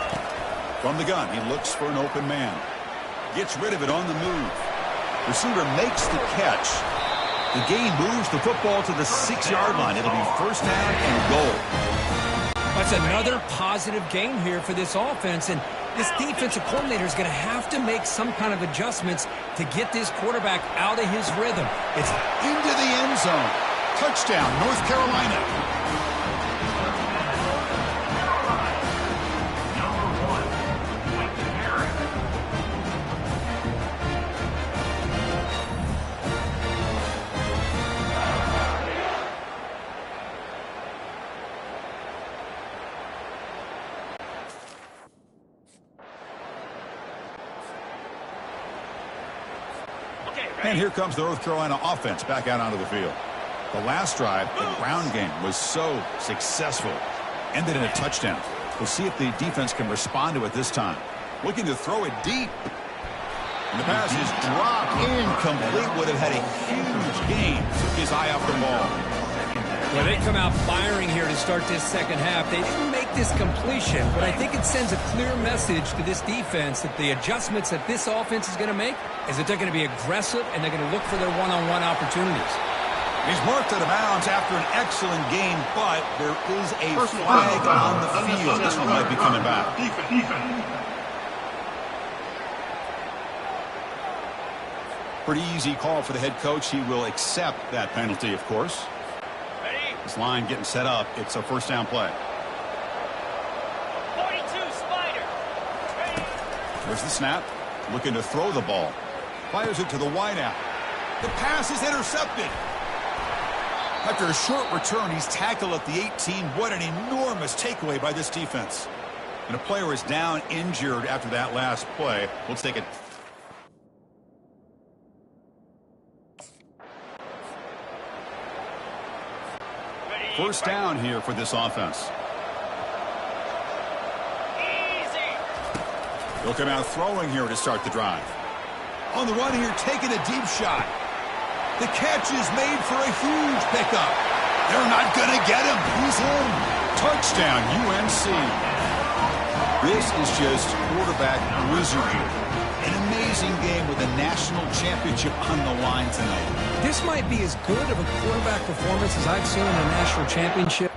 From the gun, he looks for an open man. Gets rid of it on the move. Receiver makes the catch. The gain moves the football to the 6-yard line. It'll be first down and goal. That's another positive game here for this offense, and this defensive coordinator is going to have to make some kind of adjustments to get this quarterback out of his rhythm. It's into the end zone. Touchdown, North Carolina. And here comes the North Carolina offense back out onto the field. The last drive, the ground game, was so successful. Ended in a touchdown. We'll see if the defense can respond to it this time. Looking to throw it deep. And the pass is dropped incomplete. Would have had a huge gain. Took his eye off the ball. Well, they come out firing here to start this second half. They didn't make this completion, but I think it sends a clear message to this defense that the adjustments that this offense is going to make is that they're going to be aggressive and they're going to look for their one-on-one opportunities. He's marked out of bounds after an excellent game, but there is a flag on the field. This one might be coming back. Pretty easy call for the head coach. He will accept that penalty, of course. This line getting set up. It's a first down play. 42 Spider. There's the snap. Looking to throw the ball. Fires it to the wideout. The pass is intercepted. After a short return, he's tackled at the 18. What an enormous takeaway by this defense. And a player is down injured after that last play. Let's take it. First down here for this offense. Easy. They'll come out throwing here to start the drive. On the run here, taking a deep shot. The catch is made for a huge pickup. They're not going to get him. He's in. Touchdown, UNC. This is just quarterback wizardry. An amazing game with a national championship on the line tonight. This might be as good of a quarterback performance as I've seen in a national championship.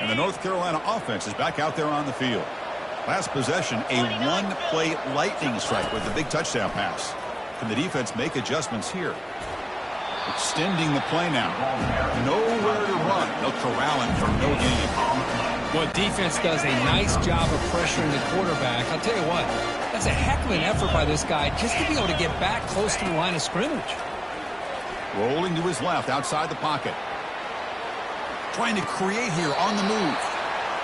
And the North Carolina offense is back out there on the field. Last possession, a one-play lightning strike with a big touchdown pass. Can the defense make adjustments here? Extending the play now. Nowhere to run. They'll corral him for no gain. Well, defense does a nice job of pressuring the quarterback. I'll tell you what, that's a heck of an effort by this guy just to be able to get back close to the line of scrimmage. Rolling to his left outside the pocket. Trying to create here on the move.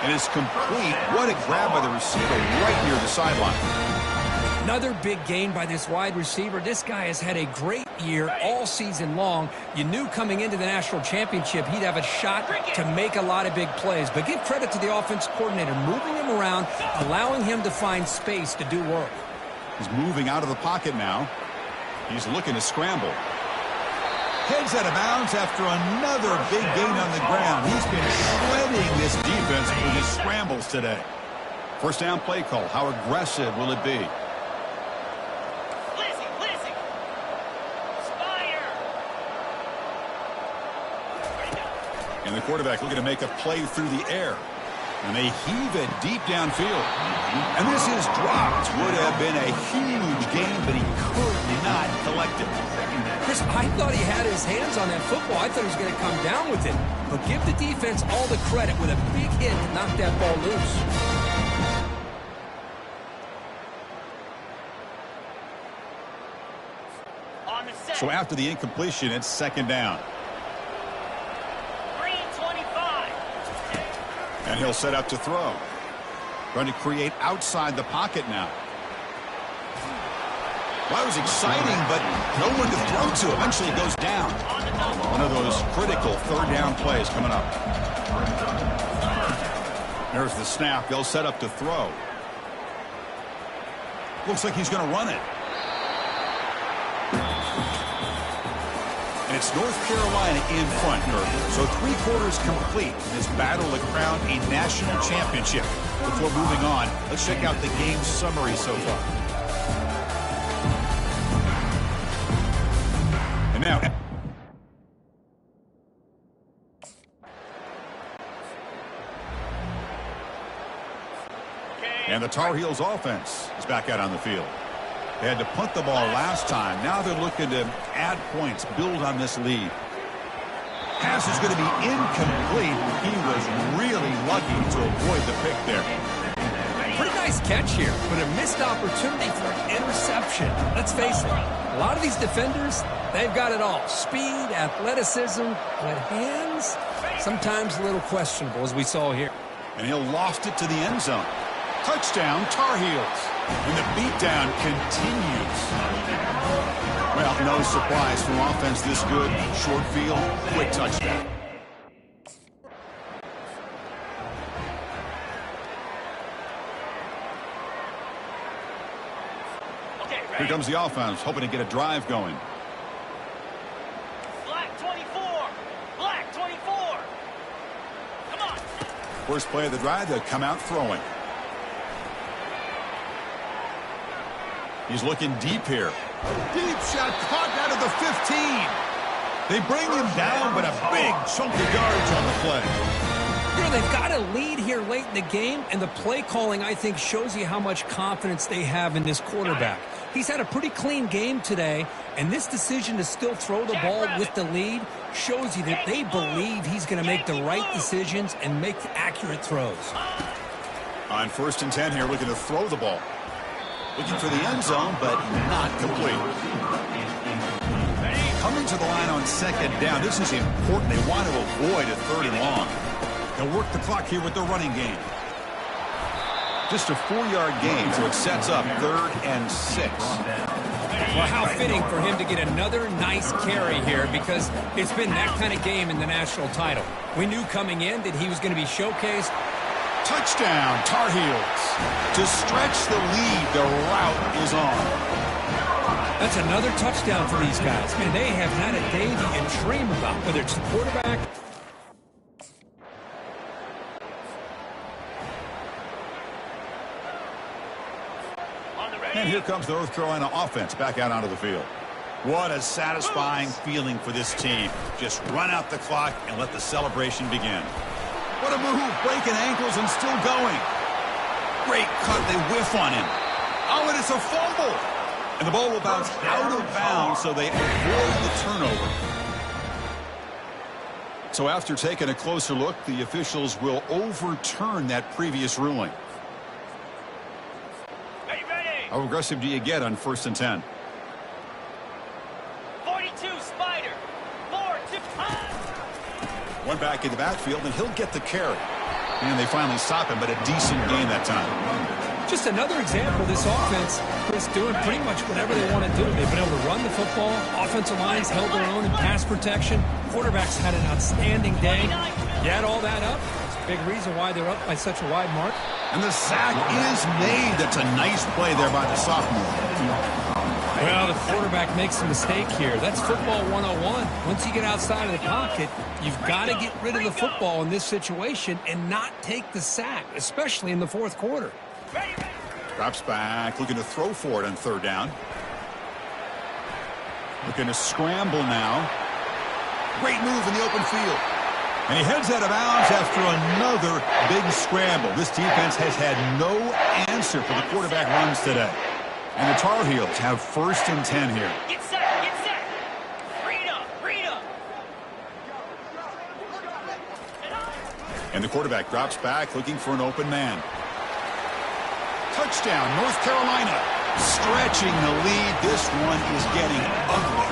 And it's complete. What a grab by the receiver right near the sideline. Another big gain by this wide receiver. This guy has had a great year all season long. You knew coming into the national championship he'd have a shot to make a lot of big plays. But give credit to the offense coordinator, moving him around, allowing him to find space to do work. He's moving out of the pocket now. He's looking to scramble. Heads out of bounds after another big gain on the ground. He's been shredding this defense with his scrambles today. First down play call. How aggressive will it be? And the quarterback looking to make a play through the air. And they heave it deep downfield. And this is dropped. Would have been a huge gain, but he could not collect it. Chris, I thought he had his hands on that football. I thought he was going to come down with it. But give the defense all the credit with a big hit to knock that ball loose. So after the incompletion, it's second down. And he'll set up to throw. Trying to create outside the pocket now. Well, that was exciting, but no one to throw to. Eventually he goes down. One of those critical third down plays coming up. There's the snap. They'll set up to throw. Looks like he's going to run it. And it's North Carolina in front, so 3/4 complete in this battle to crown a national championship. Before moving on, let's check out the game summary so far. And now, and the Tar Heels offense is back out on the field. They had to punt the ball last time. Now they're looking to add points, build on this lead. Pass is going to be incomplete. He was really lucky to avoid the pick there. Pretty nice catch here, but a missed opportunity for an interception. Let's face it, a lot of these defenders, they've got it all. Speed, athleticism, but hands, sometimes a little questionable, as we saw here. And he'll loft it to the end zone. Touchdown, Tar Heels. And the beatdown continues. Well, no surprise from offense this good. Short field, quick touchdown. Here comes the offense, hoping to get a drive going. Black 24. Black 24. Come on. First play of the drive, they'll come out throwing. He's looking deep here. Deep shot caught out of the 15. They bring him down, but a big chunk of yards on the play. You know, they've got a lead here late in the game, and the play calling, I think, shows you how much confidence they have in this quarterback. He's had a pretty clean game today, and this decision to still throw the ball with the lead shows you that they believe he's going to make the right decisions and make accurate throws. On 1st and 10 here, looking to throw the ball. Looking for the end zone, but not complete. Coming to the line on second down. This is important. They want to avoid a 3rd and long. They'll work the clock here with the running game. Just a 4-yard gain, so it sets up 3rd and 6. Well, how fitting for him to get another nice carry here, because it's been that kind of game in the national title. We knew coming in that he was going to be showcased. Touchdown, Tar Heels. To stretch the lead, the route is on. That's another touchdown for these guys. Man, they have had a day that you dream about, whether it's the quarterback. And here comes the North Carolina offense back out onto the field. What a satisfying feeling for this team. Just run out the clock and let the celebration begin. What a move, breaking ankles and still going. Great cut. They whiff on him. Oh, and it's a fumble. And the ball will bounce out of bounds, so they avoid the turnover. So after taking a closer look, the officials will overturn that previous ruling. How aggressive do you get on 1st and 10? 42, Spider. 4 to 5. One back in the backfield, and he'll get the carry. And they finally stop him, but a decent gain that time. Just another example of this offense, Chris, doing pretty much whatever they want to do. They've been able to run the football. Offensive lines held their own in pass protection. Quarterbacks had an outstanding day. You add all that up, it's a big reason why they're up by such a wide mark. And the sack is made. That's a nice play there by the sophomore. Well, the quarterback makes a mistake here. That's football 101. Once you get outside of the pocket, you've got to get rid of the football in this situation and not take the sack, especially in the fourth quarter. Drops back, looking to throw for it on 3rd down. Looking to scramble now. Great move in the open field. And he heads out of bounds after another big scramble. This defense has had no answer for the quarterback runs today. And the Tar Heels have 1st and 10 here. Get set, get set. Read up. And the quarterback drops back, looking for an open man. Touchdown, North Carolina. Stretching the lead. This one is getting ugly.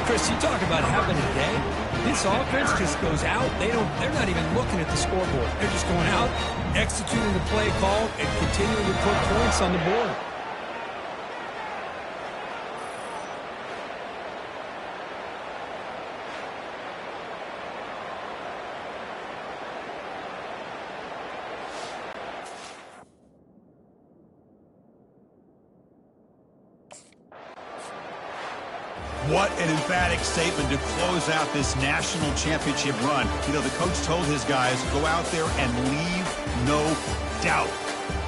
Chris, you talk about having a day. This offense just goes out. They're not even looking at the scoreboard. They're just going out, executing the play call, and continuing to put points on the board. What an emphatic statement to close out this national championship run. You know, the coach told his guys, go out there and leave no doubt.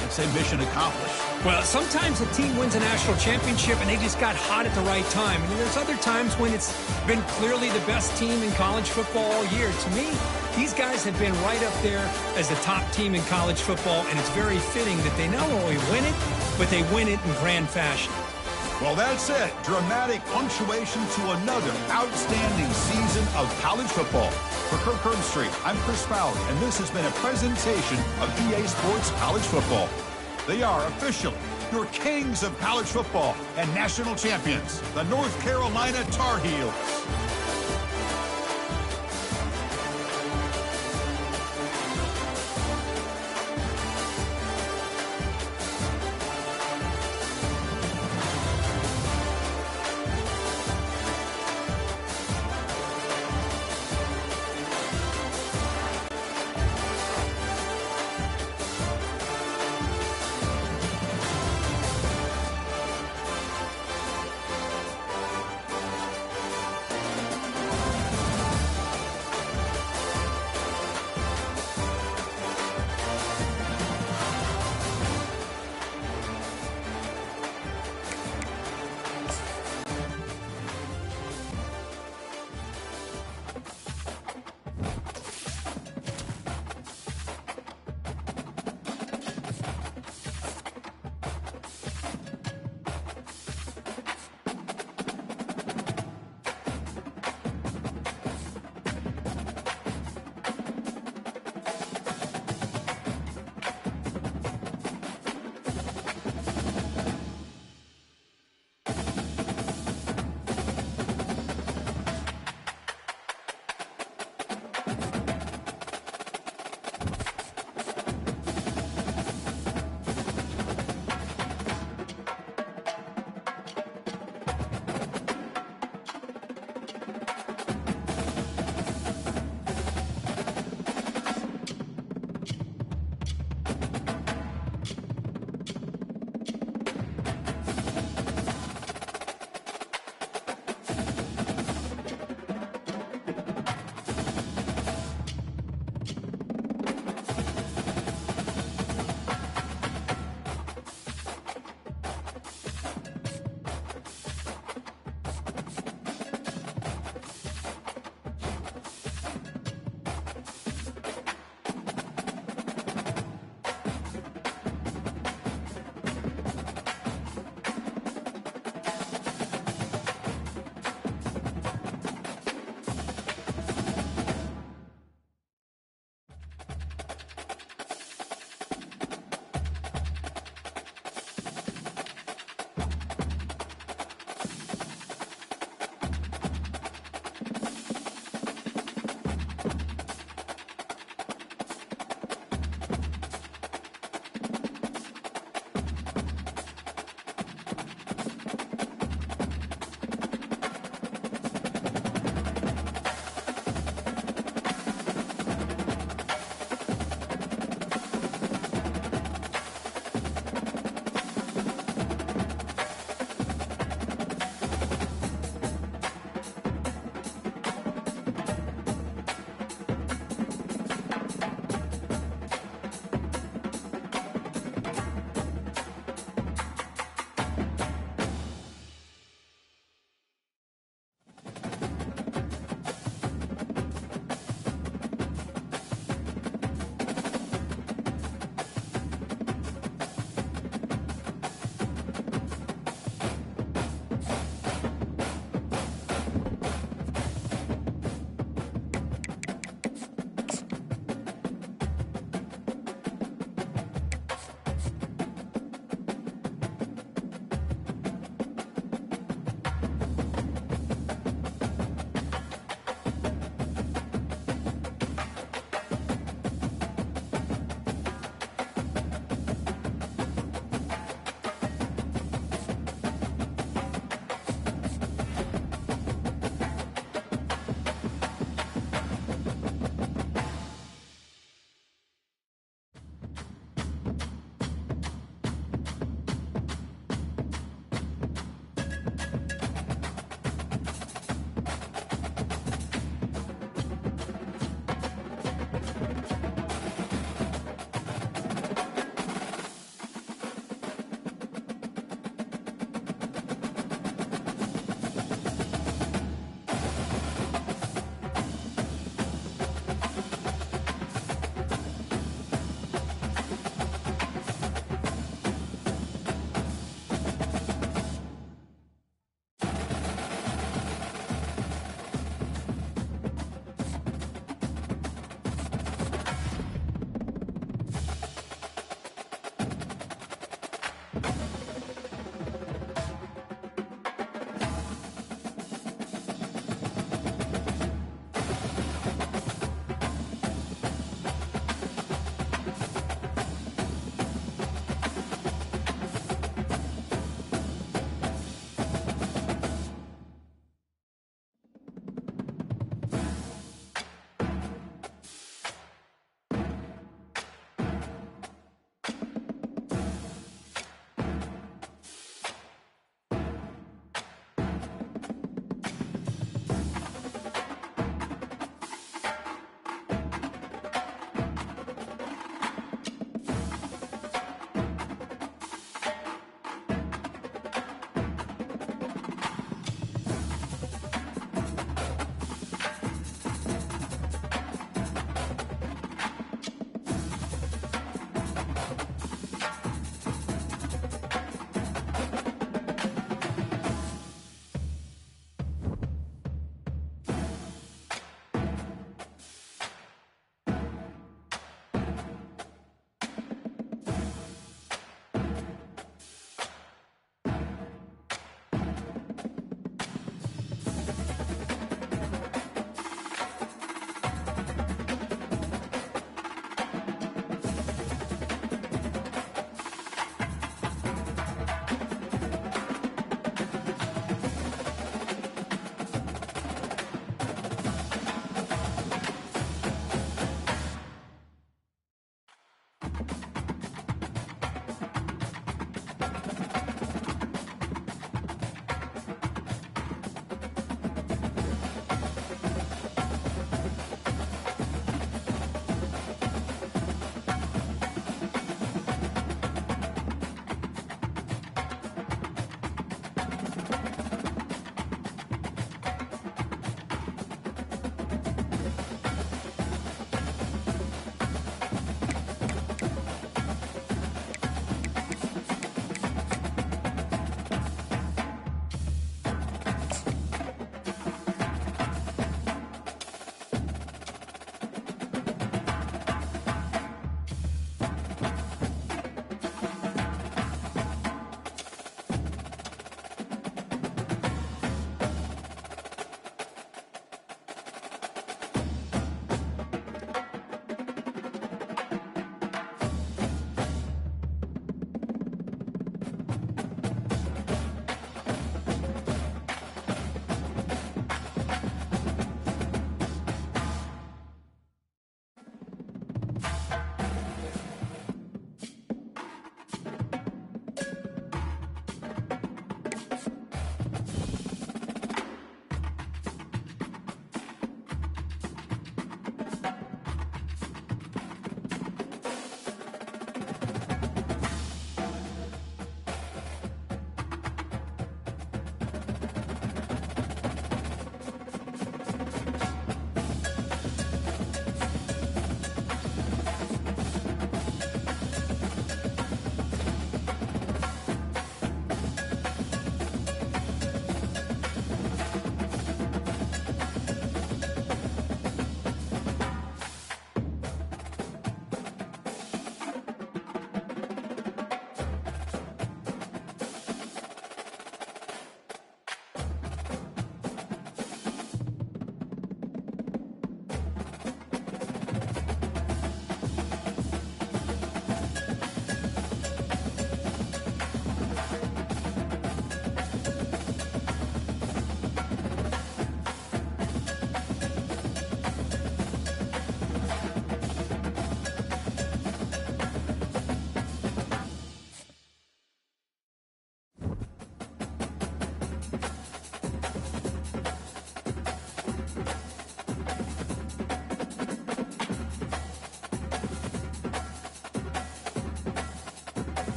Let's say mission accomplished. Well, sometimes a team wins a national championship and they just got hot at the right time. And there's other times when it's been clearly the best team in college football all year. To me, these guys have been right up there as the top team in college football, and it's very fitting that they not only win it, but they win it in grand fashion. Well, that's it. Dramatic punctuation to another outstanding season of college football. For Kirk Herbstreit, I'm Chris Fowler, and this has been a presentation of EA Sports College Football. They are officially your kings of college football and national champions, the North Carolina Tar Heels.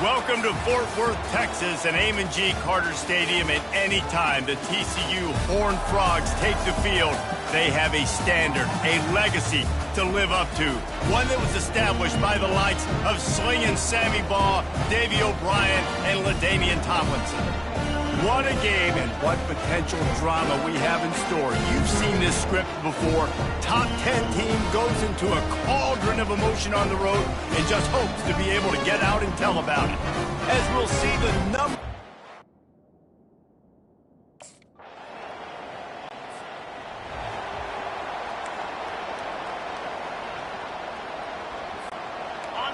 Welcome to Fort Worth, Texas, and Amon G. Carter Stadium. At any time the TCU Horned Frogs take the field, they have a standard, a legacy to live up to. One that was established by the likes of Slingin' Sammy Baugh, Davey O'Brien, and LaDainian Tomlinson. What a game and what potential drama we have in store. You've seen this script before. Top 10 team goes into a cauldron of emotion on the road and just hopes to be able to get out and tell about it. As we'll see the number.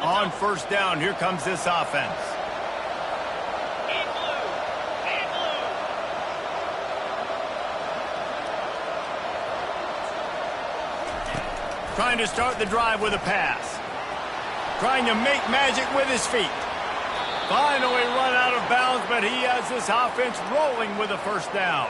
On first down, here comes this offense. Trying to start the drive with a pass. Trying to make magic with his feet. Finally run out of bounds, but he has this offense rolling with a first down.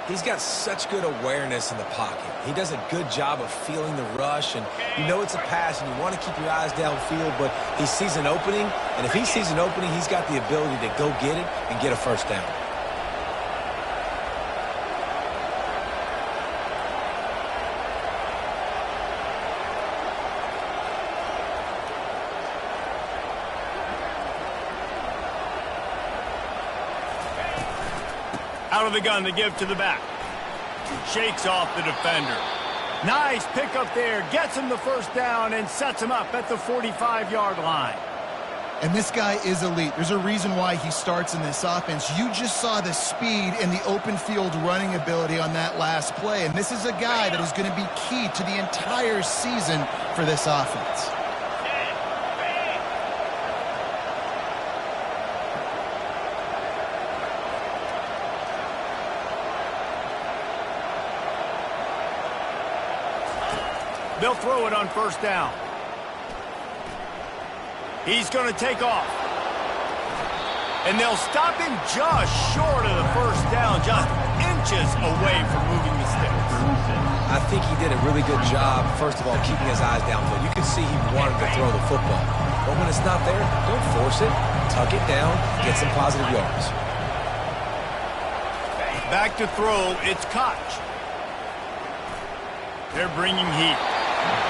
He's got such good awareness in the pocket. He does a good job of feeling the rush, and you know it's a pass, and you want to keep your eyes downfield, but he sees an opening, and if he sees an opening, he's got the ability to go get it and get a first down. Out of the gun to give to the back. Shakes off the defender. Nice pickup there. Gets him the first down and sets him up at the 45-yard line. And this guy is elite. There's a reason why he starts in this offense. You just saw the speed and the open field running ability on that last play. And this is a guy that is going to be key to the entire season for this offense. They'll throw it on first down. He's going to take off. And they'll stop him just short of the first down, just inches away from moving the sticks. I think he did a really good job, first of all, keeping his eyes downfield. You can see he wanted to throw the football. But when it's not there, don't force it. Tuck it down, get some positive yards. Back to throw, it's Koch. They're bringing heat.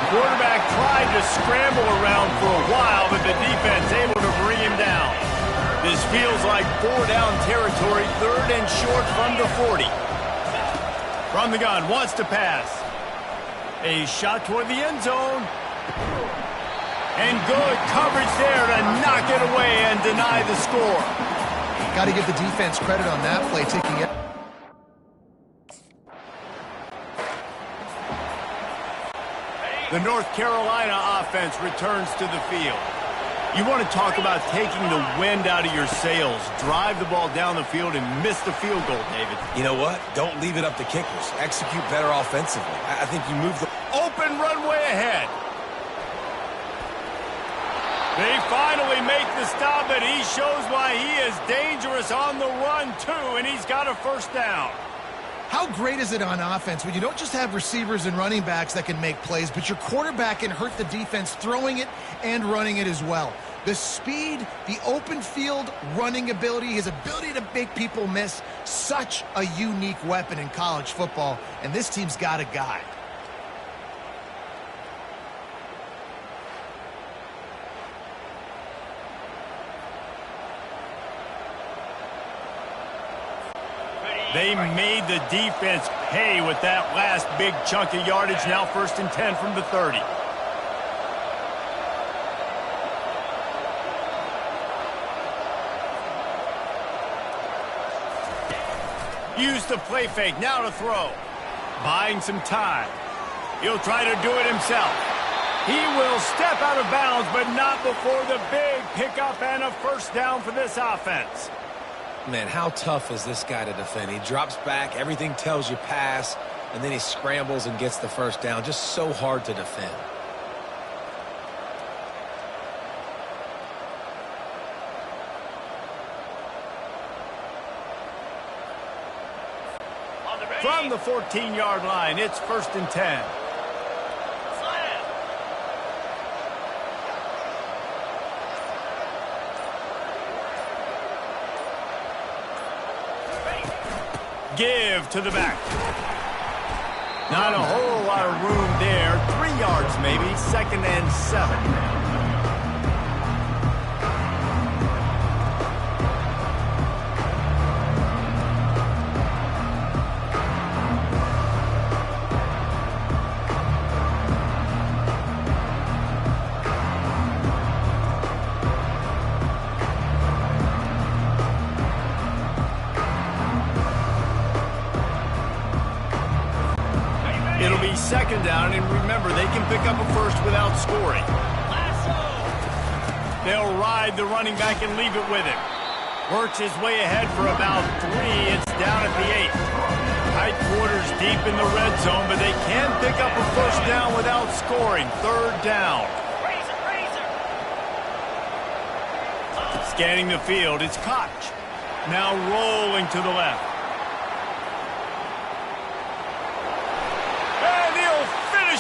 Quarterback tried to scramble around for a while, but the defense able to bring him down. This feels like 4-down territory, third and short from the 40. From the gun, wants to pass. A shot toward the end zone. And good coverage there to knock it away and deny the score. Got to give the defense credit on that play, taking it. The North Carolina offense returns to the field. You want to talk about taking the wind out of your sails. Drive the ball down the field and miss the field goal, David. You know what? Don't leave it up to kickers. Execute better offensively. I think you move the... Open runway ahead. They finally make the stop, but he shows why he is dangerous on the run, too, and he's got a first down. How great is it on offense when you don't just have receivers and running backs that can make plays, but your quarterback can hurt the defense throwing it and running it as well. The speed, the open field running ability, his ability to make people miss, such a unique weapon in college football, and this team's got a guy. They made the defense pay with that last big chunk of yardage. Now 1st and 10 from the 30. Use the play fake. Now to throw. Buying some time. He'll try to do it himself. He will step out of bounds, but not before the big pickup and a first down for this offense. Man, how tough is this guy to defend? He drops back, everything tells you pass, and then he scrambles and gets the first down. Just so hard to defend. From the 14-yard line, it's 1st and 10. Give to the back. Not a whole lot of room there. 3 yards maybe. 2nd and 7. It'll be 2nd down, and remember, they can pick up a first without scoring. They'll ride the running back and leave it with him. Works his way ahead for about 3. It's down at the 8. Tight quarters deep in the red zone, but they can pick up a first down without scoring. 3rd down. Scanning the field, it's Koch. Now rolling to the left.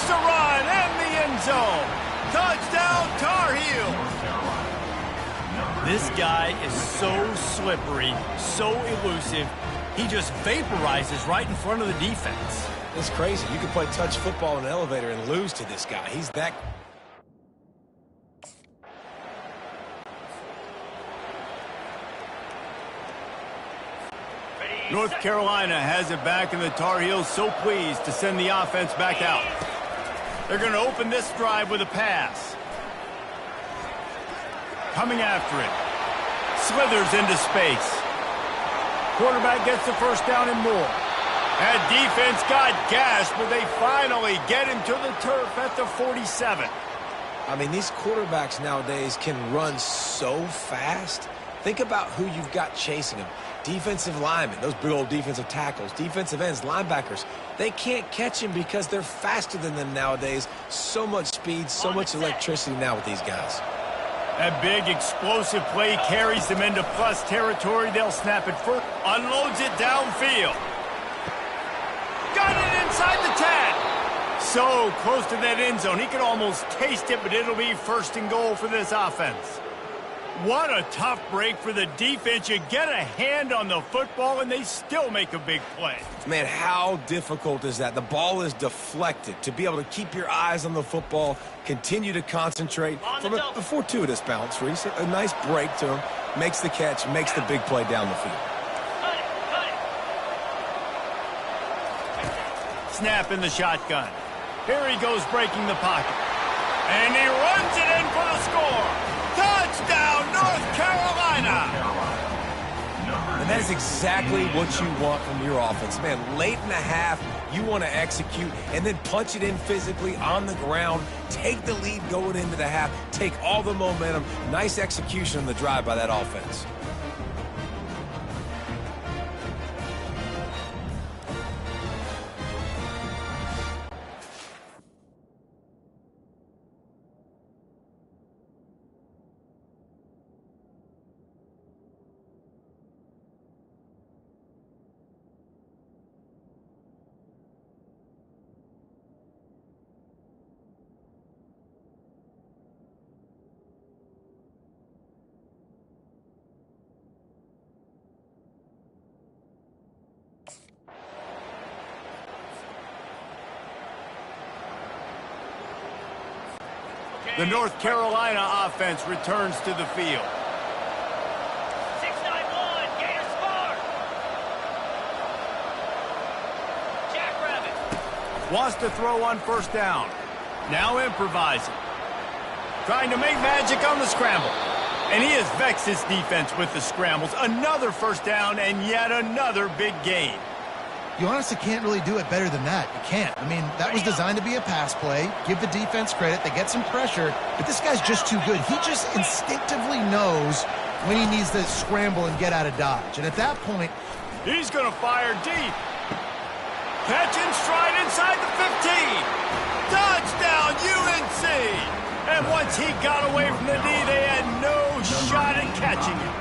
The run and the end zone. Touchdown, Tar Heels. This guy is so slippery, so elusive. He just vaporizes right in front of the defense. It's crazy. You can play touch football in an elevator and lose to this guy. He's that. North Carolina has it back, and the Tar Heels so pleased to send the offense back out. They're going to open this drive with a pass. Coming after it. Slithers into space. Quarterback gets the first down and more. That defense got gashed, but they finally get him to the turf at the 47. I mean, these quarterbacks nowadays can run so fast. Think about who you've got chasing them. Defensive linemen, those big old defensive tackles, defensive ends, linebackers. They can't catch him because they're faster than them nowadays. So much speed, so much electricity now with these guys. That big explosive play carries them into plus territory. They'll snap it first. Unloads it downfield. Got it inside the 10. So close to that end zone. He could almost taste it, but it'll be 1st and goal for this offense. What a tough break for the defense. You get a hand on the football, and they still make a big play. Man, how difficult is that? The ball is deflected. To be able to keep your eyes on the football, continue to concentrate. From a fortuitous bounce, Reese. A nice break to him. Makes the catch, makes the big play down the field. Snap in the shotgun. Here he goes breaking the pocket. And he runs it in for the score. Touchdown, North Carolina! And that is exactly what you want from your offense. Man, late in the half, you want to execute and then punch it in physically on the ground. Take the lead going into the half. Take all the momentum. Nice execution on the drive by that offense. The North Carolina offense returns to the field. 6-9-1, Gators score. Jackrabbit. Wants to throw on 1st down. Now improvising. Trying to make magic on the scramble. And he has vexed his defense with the scrambles. Another 1st down and yet another big gain. You honestly can't really do it better than that. You can't. I mean, that was designed to be a pass play. Give the defense credit. They get some pressure, but this guy's just too good. He just instinctively knows when he needs to scramble and get out of dodge. And at that point, he's going to fire deep. Catch in stride inside the 15. Touchdown, UNC. And once he got away from the D, they had no shot at catching him.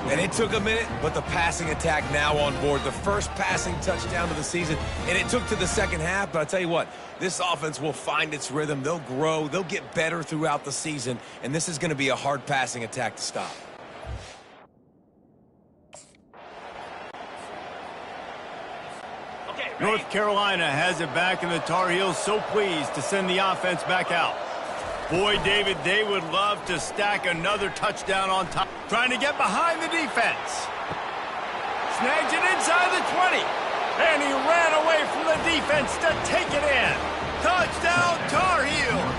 And it took a minute, but the passing attack now on board. The first passing touchdown of the season, and it took to the second half. But I'll tell you what, this offense will find its rhythm. They'll grow. They'll get better throughout the season, and this is going to be a hard passing attack to stop. North Carolina has it back, and the Tar Heels so pleased to send the offense back out. Boy, David, they would love to stack another touchdown on top. Trying to get behind the defense. Snags it inside the 20. And he ran away from the defense to take it in. Touchdown, Tar Heels.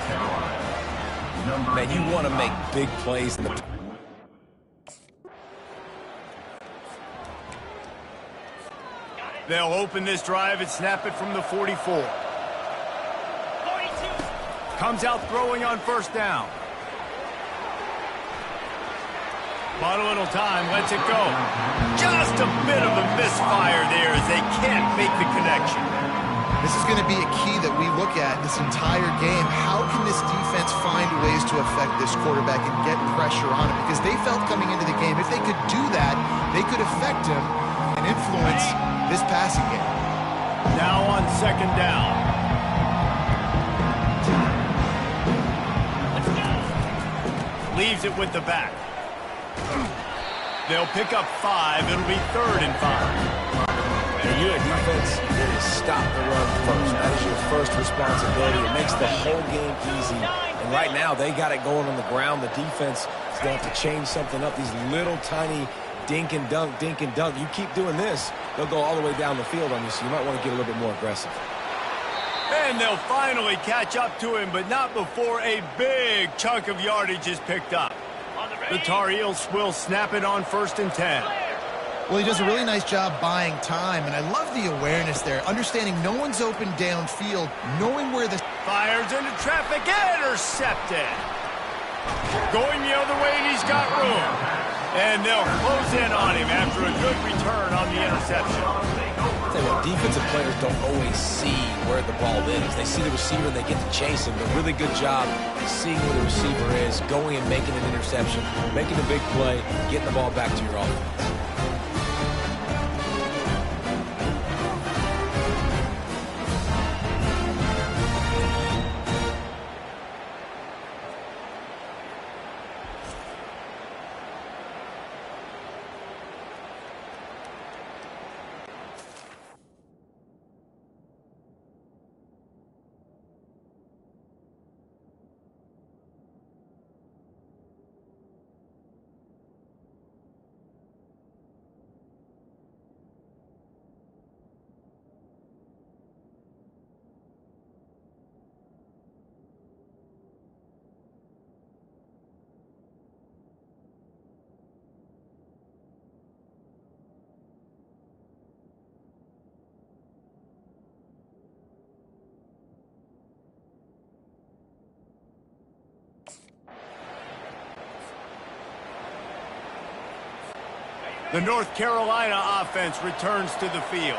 Man, you want to make big plays in the... They'll open this drive and snap it from the 44. Comes out throwing on first down. Bought a little time, lets it go. Just a bit of a misfire there as they can't make the connection. This is going to be a key that we look at this entire game. How can this defense find ways to affect this quarterback and get pressure on him? Because they felt coming into the game, if they could do that, they could affect him and influence this passing game. Now on second down. Leaves it with the back. They'll pick up 5. It'll be 3rd and 5. And you're a defense, you need to stop the run first. That is your first responsibility. It makes the whole game easy. And right now, they got it going on the ground. The defense is going to have to change something up. These little tiny dink and dunk, dink and dunk. You keep doing this, they'll go all the way down the field on you, so you might want to get a little bit more aggressive. And they'll finally catch up to him, but not before a big chunk of yardage is picked up. The Tar Heels will snap it on 1st and 10. Well, he does a really nice job buying time, and I love the awareness there, understanding no one's open downfield, knowing where the... Fires into traffic, intercepted. Going the other way, and he's got room. And they'll close in on him after a good return on the interception. I'll tell you what, defensive players don't always see where the ball is. They see the receiver and they get to chase him. A really good job seeing where the receiver is, going and making an interception, making a big play, getting the ball back to your offense. The North Carolina offense returns to the field.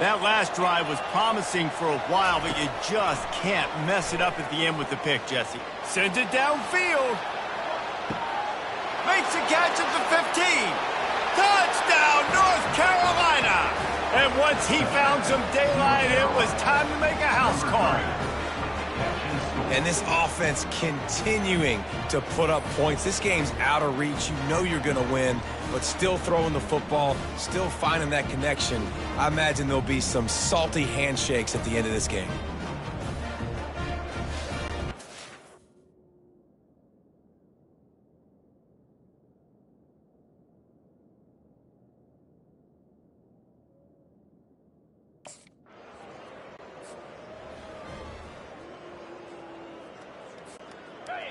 That last drive was promising for a while, but you just can't mess it up at the end with the pick, Jesse. Sends it downfield. Makes a catch at the 15. Touchdown, North Carolina! And once he found some daylight, it was time to make a house call. And this offense continuing to put up points. This game's out of reach. You know you're going to win, but still throwing the football, still finding that connection. I imagine there'll be some salty handshakes at the end of this game.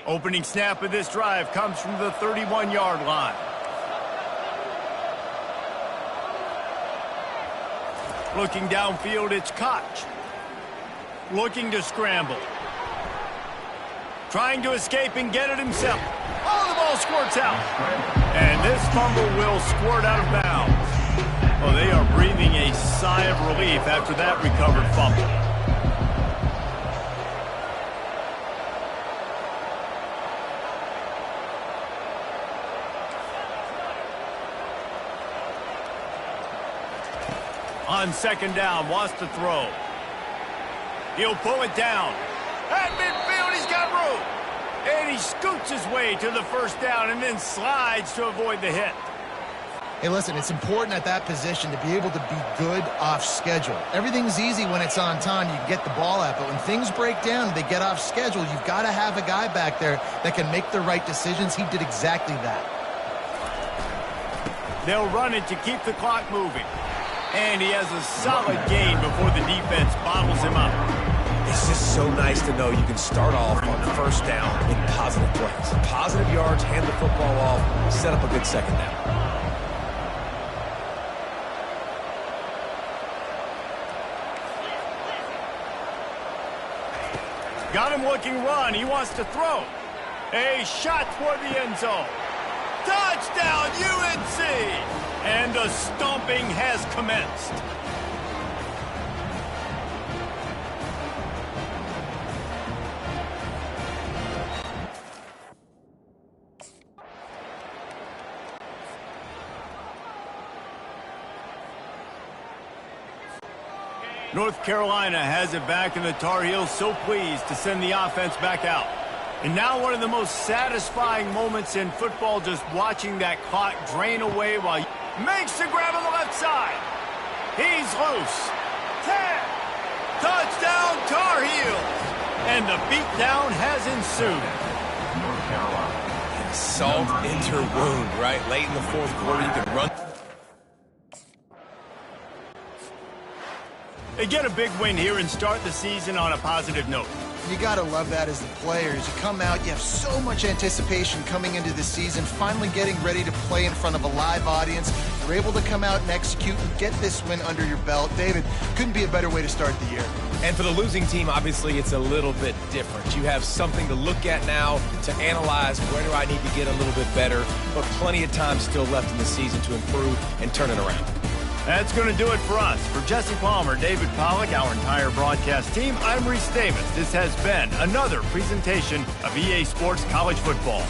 Opening snap of this drive comes from the 31-yard line. Looking downfield, it's Koch. Looking to scramble. Trying to escape and get it himself. Oh, the ball squirts out. And this fumble will squirt out of bounds. Well, they are breathing a sigh of relief after that recovered fumble. On second down, wants to throw. He'll pull it down. At midfield, he's got room. And he scoots his way to the first down and then slides to avoid the hit. Hey, listen, it's important at that position to be able to be good off schedule. Everything's easy when it's on time. You can get the ball out, but when things break down, they get off schedule, you've got to have a guy back there that can make the right decisions. He did exactly that. They'll run it to keep the clock moving. And he has a solid gain before the defense bottles him up. It's just so nice to know you can start off on first down in positive plays. Positive yards, hand the football off, set up a good second down. Got him looking run. He wants to throw. A shot toward the end zone. Touchdown, UNC! And the stomping has commenced. North Carolina has it back, and the Tar Heels so pleased to send the offense back out. And now one of the most satisfying moments in football, just watching that clock drain away while he makes the grab on the left side. He's loose. 10. Touchdown, Tar Heels. And the beatdown has ensued. North Carolina. Salt into her wound, right? Late in the fourth quarter, you can run. They get a big win here and start the season on a positive note. You got to love that as the players. You come out, you have so much anticipation coming into the season, finally getting ready to play in front of a live audience. You're able to come out and execute and get this win under your belt. David, couldn't be a better way to start the year. And for the losing team, obviously, it's a little bit different. You have something to look at now, to analyze where do I need to get a little bit better, but plenty of time still left in the season to improve and turn it around. That's going to do it for us. For Jesse Palmer, David Pollack, our entire broadcast team, I'm Reese Davis. This has been another presentation of EA Sports College Football.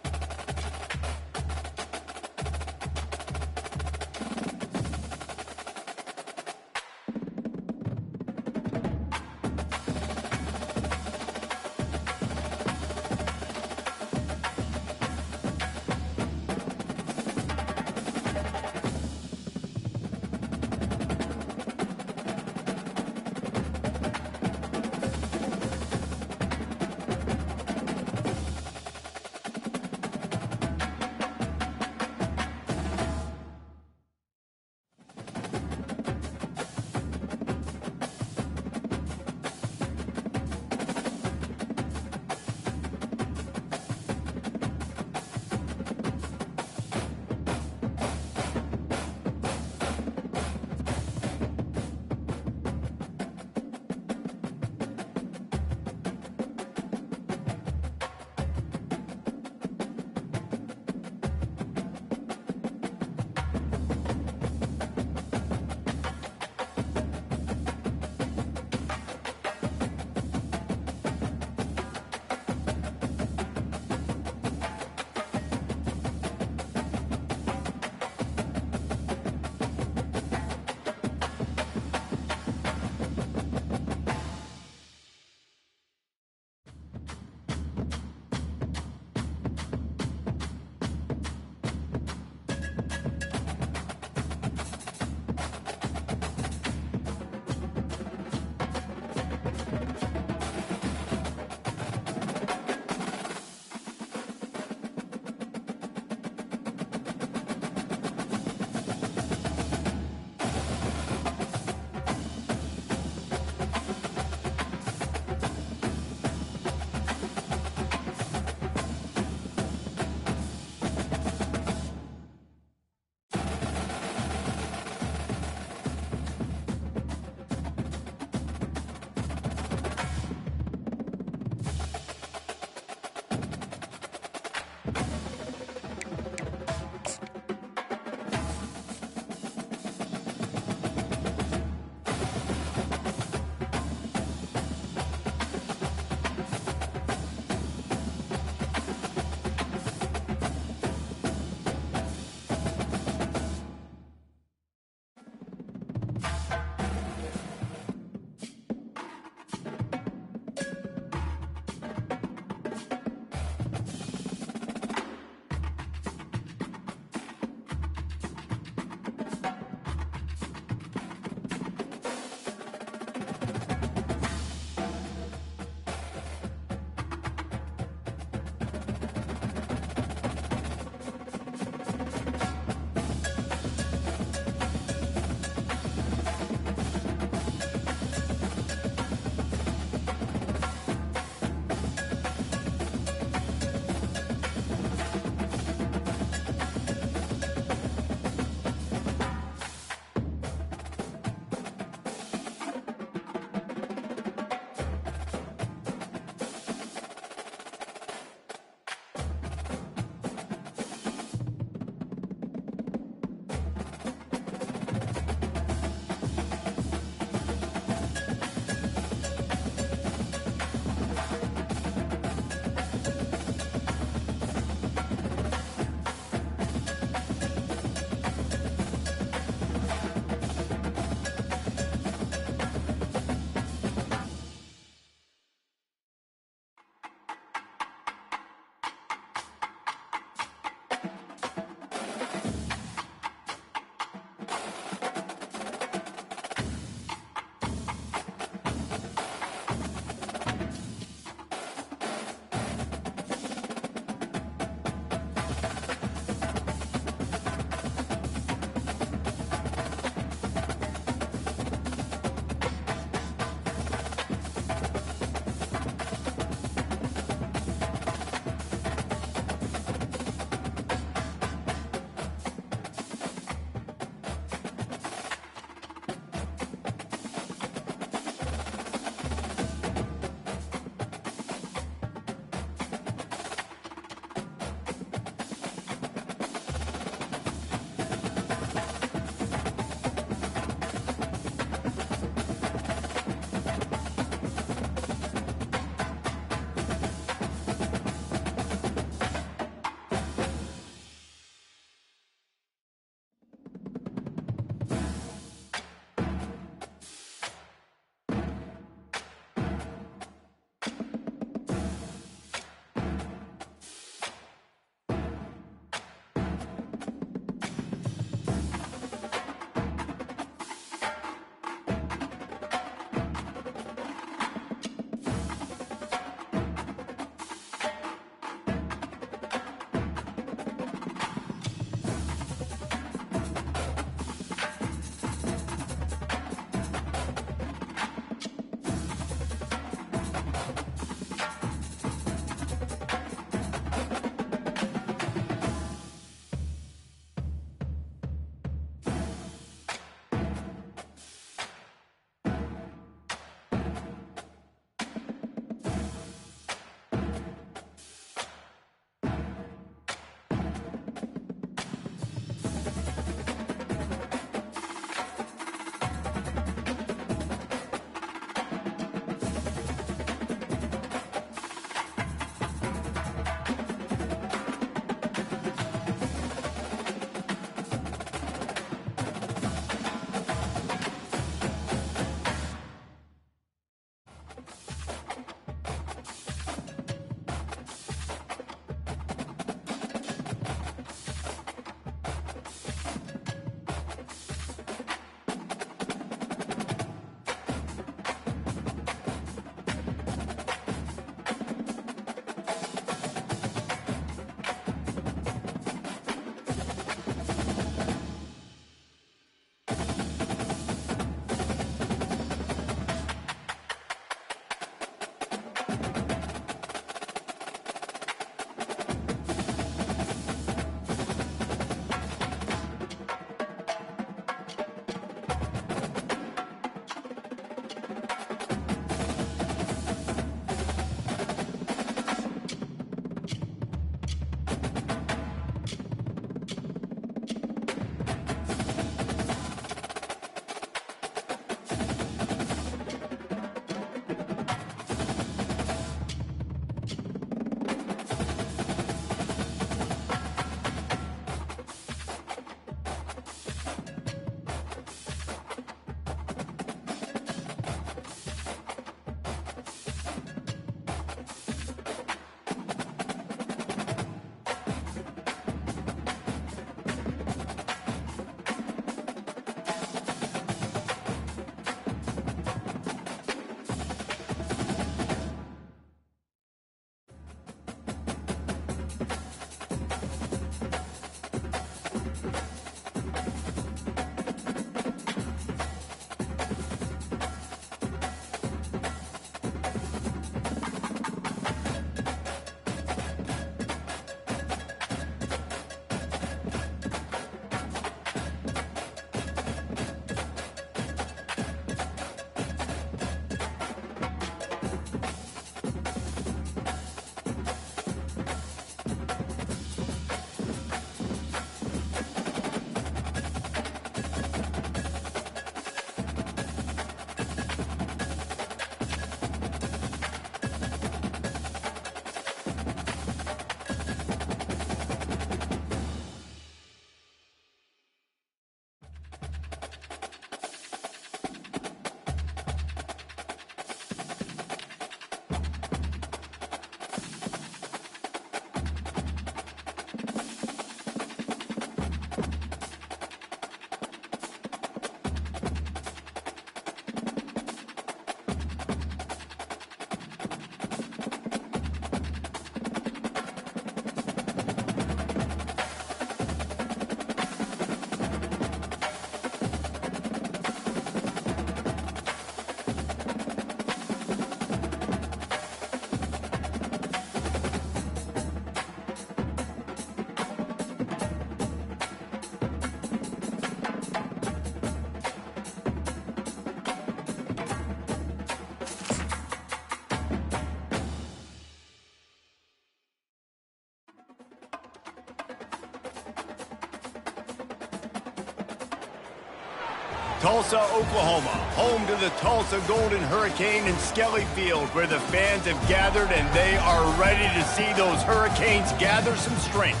Tulsa, Oklahoma, home to the Tulsa Golden Hurricane in Skelly Field, where the fans have gathered and they are ready to see those Hurricanes gather some strength.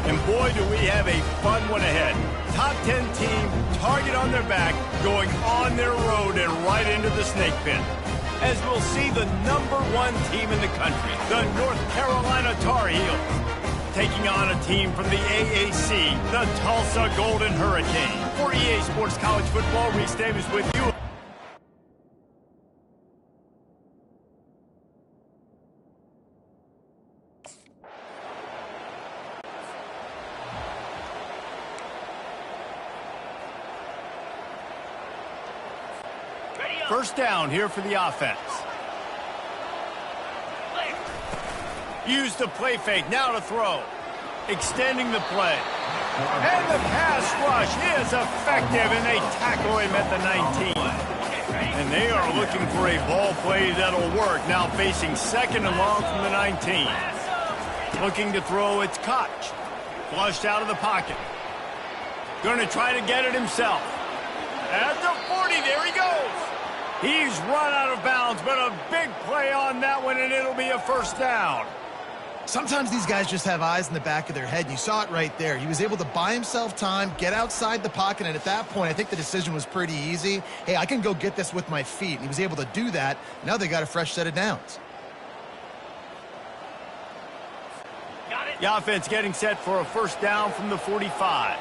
And boy, do we have a fun one ahead. Top 10 team, target on their back, going on their road and right into the snake pit. As we'll see the #1 team in the country, the North Carolina Tar Heels, taking on a team from the AAC, the Tulsa Golden Hurricane. For EA Sports College Football, Reese Davis with you. First down here for the offense. Use the play fake, now to throw. Extending the play. And the pass rush is effective, and they tackle him at the 19. And they are looking for a ball play that'll work, now facing 2nd and long from the 19. Looking to throw, it's Koch. Flushed out of the pocket. Going to try to get it himself. At the 40, there he goes. He's run out of bounds, but a big play on that one, and it'll be a first down. Sometimes these guys just have eyes in the back of their head, and you saw it right there. He was able to buy himself time, get outside the pocket, and at that point, I think the decision was pretty easy. Hey, I can go get this with my feet, and he was able to do that. Now they got a fresh set of downs. The offense getting set for a first down from the 45.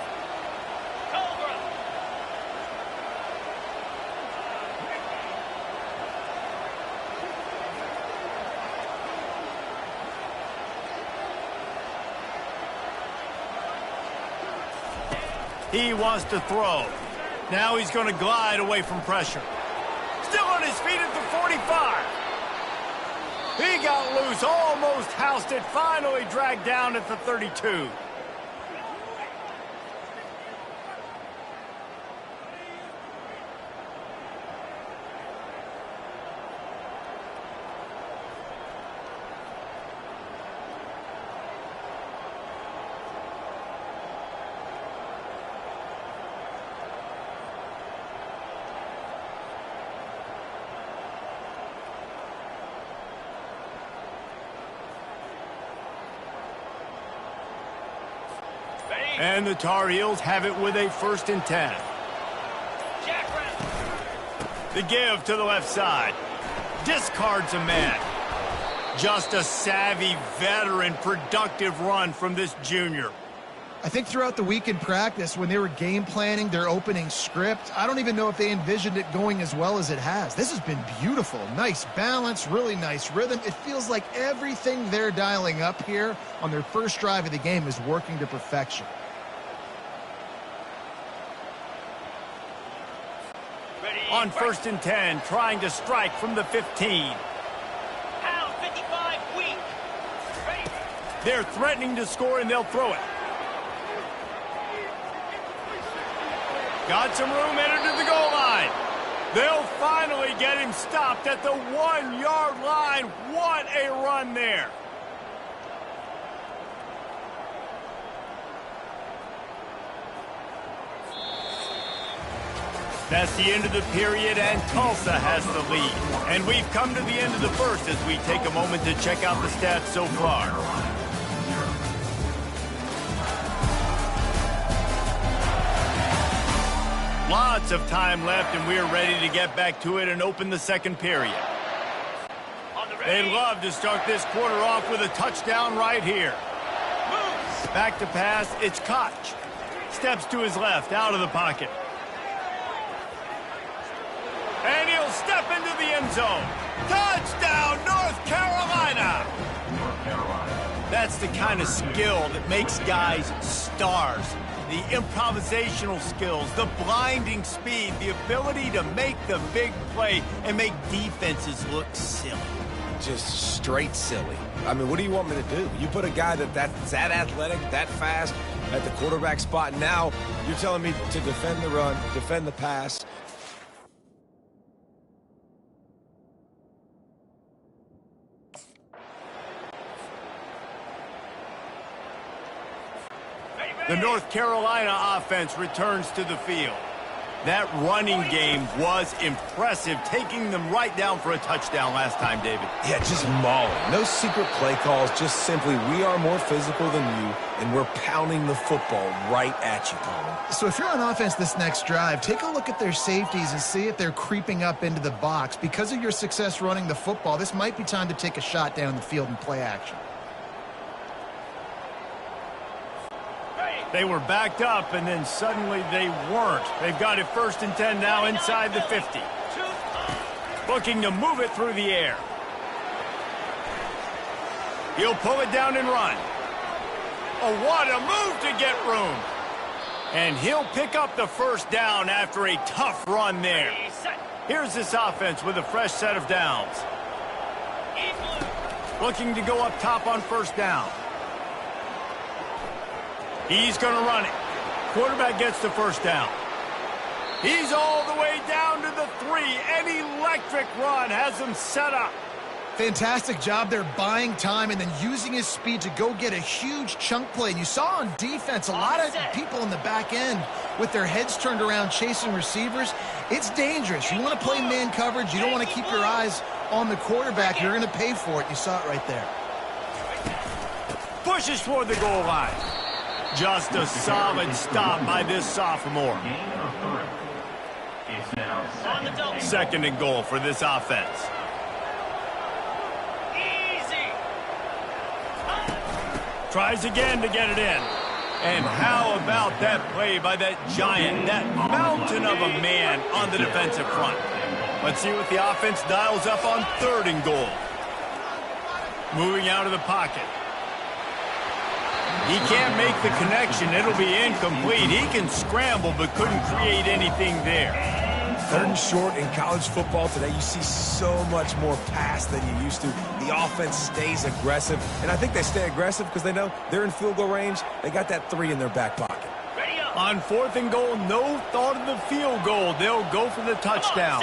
He wants to throw. Now he's going to glide away from pressure. Still on his feet at the 45. He got loose, almost housed it, finally dragged down at the 32. And the Tar Heels have it with a 1st and 10. The give to the left side. Discards a man. Just a savvy, veteran, productive run from this junior. I think throughout the week in practice, when they were game planning their opening script, I don't even know if they envisioned it going as well as it has. This has been beautiful. Nice balance, really nice rhythm. It feels like everything they're dialing up here on their first drive of the game is working to perfection. On 1st and 10, trying to strike from the 15. Pound 55 weak. Ready. They're threatening to score, and they'll throw it. Got some room, entered to the goal line. They'll finally get him stopped at the 1-yard line. What a run there. That's the end of the period, and Tulsa has the lead. And we've come to the end of the first as we take a moment to check out the stats so far. Lots of time left, and we're ready to get back to it and open the second period. They'd love to start this quarter off with a touchdown right here. Back to pass, it's Koch. Steps to his left, out of the pocket. And he'll step into the end zone. Touchdown, North Carolina! That's the kind of skill that makes guys stars. The improvisational skills, the blinding speed, the ability to make the big play and make defenses look silly. Just straight silly. I mean, what do you want me to do? You put a guy that's that athletic, that fast at the quarterback spot. Now you're telling me to defend the run, defend the pass. The North Carolina offense returns to the field. That running game was impressive, taking them right down for a touchdown last time, David. Yeah, just mauling. No secret play calls, just simply we are more physical than you, and we're pounding the football right at you, Coleman. So if you're on offense this next drive, take a look at their safeties and see if they're creeping up into the box. Because of your success running the football, this might be time to take a shot down the field and play action. They were backed up, and then suddenly they weren't. They've got it 1st and 10 now inside the 50. Looking to move it through the air. He'll pull it down and run. Oh, what a move to get room. And he'll pick up the 1st down after a tough run there. Here's this offense with a fresh set of downs. Looking to go up top on 1st down. He's going to run it. Quarterback gets the 1st down. He's all the way down to the 3. An electric run has him set up. Fantastic job there buying time and then using his speed to go get a huge chunk play. And you saw on defense a lot of people in the back end with their heads turned around chasing receivers. It's dangerous. You want to play man coverage. You don't want to keep your eyes on the quarterback. You're going to pay for it. You saw it right there. Pushes toward the goal line. Just a solid stop by this sophomore. 2nd and goal for this offense. Tries again to get it in. And how about that play by that giant, that mountain of a man on the defensive front? Let's see what the offense dials up on 3rd and goal. Moving out of the pocket. He can't make the connection. It'll be incomplete. He can scramble but couldn't create anything there. 3rd and short in college football today, you see so much more pass than you used to. The offense stays aggressive, and I think they stay aggressive because they know they're in field goal range. They got that 3 in their back pocket. On 4th and goal, no thought of the field goal. They'll go for the touchdown.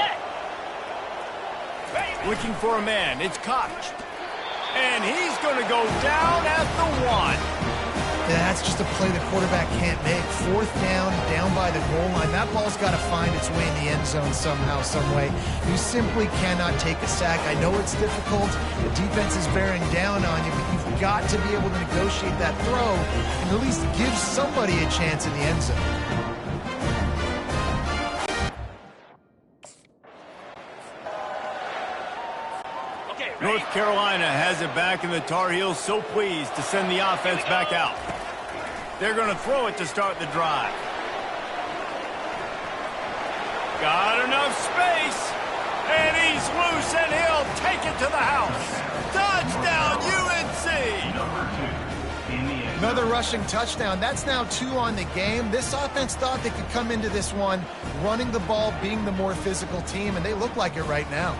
Looking for a man. It's Koch. And he's going to go down at the 1. Yeah, that's just a play the quarterback can't make. 4th down, down by the goal line. That ball's got to find its way in the end zone somehow, some way. You simply cannot take a sack. I know it's difficult. The defense is bearing down on you, but you've got to be able to negotiate that throw and at least give somebody a chance in the end zone. North Carolina has it back, and the Tar Heels so pleased to send the offense back out. They're going to throw it to start the drive. Got enough space, and he's loose, and he'll take it to the house. Touchdown, UNC! Another rushing touchdown. That's now 2 on the game. This offense thought they could come into this one running the ball, being the more physical team, and they look like it right now.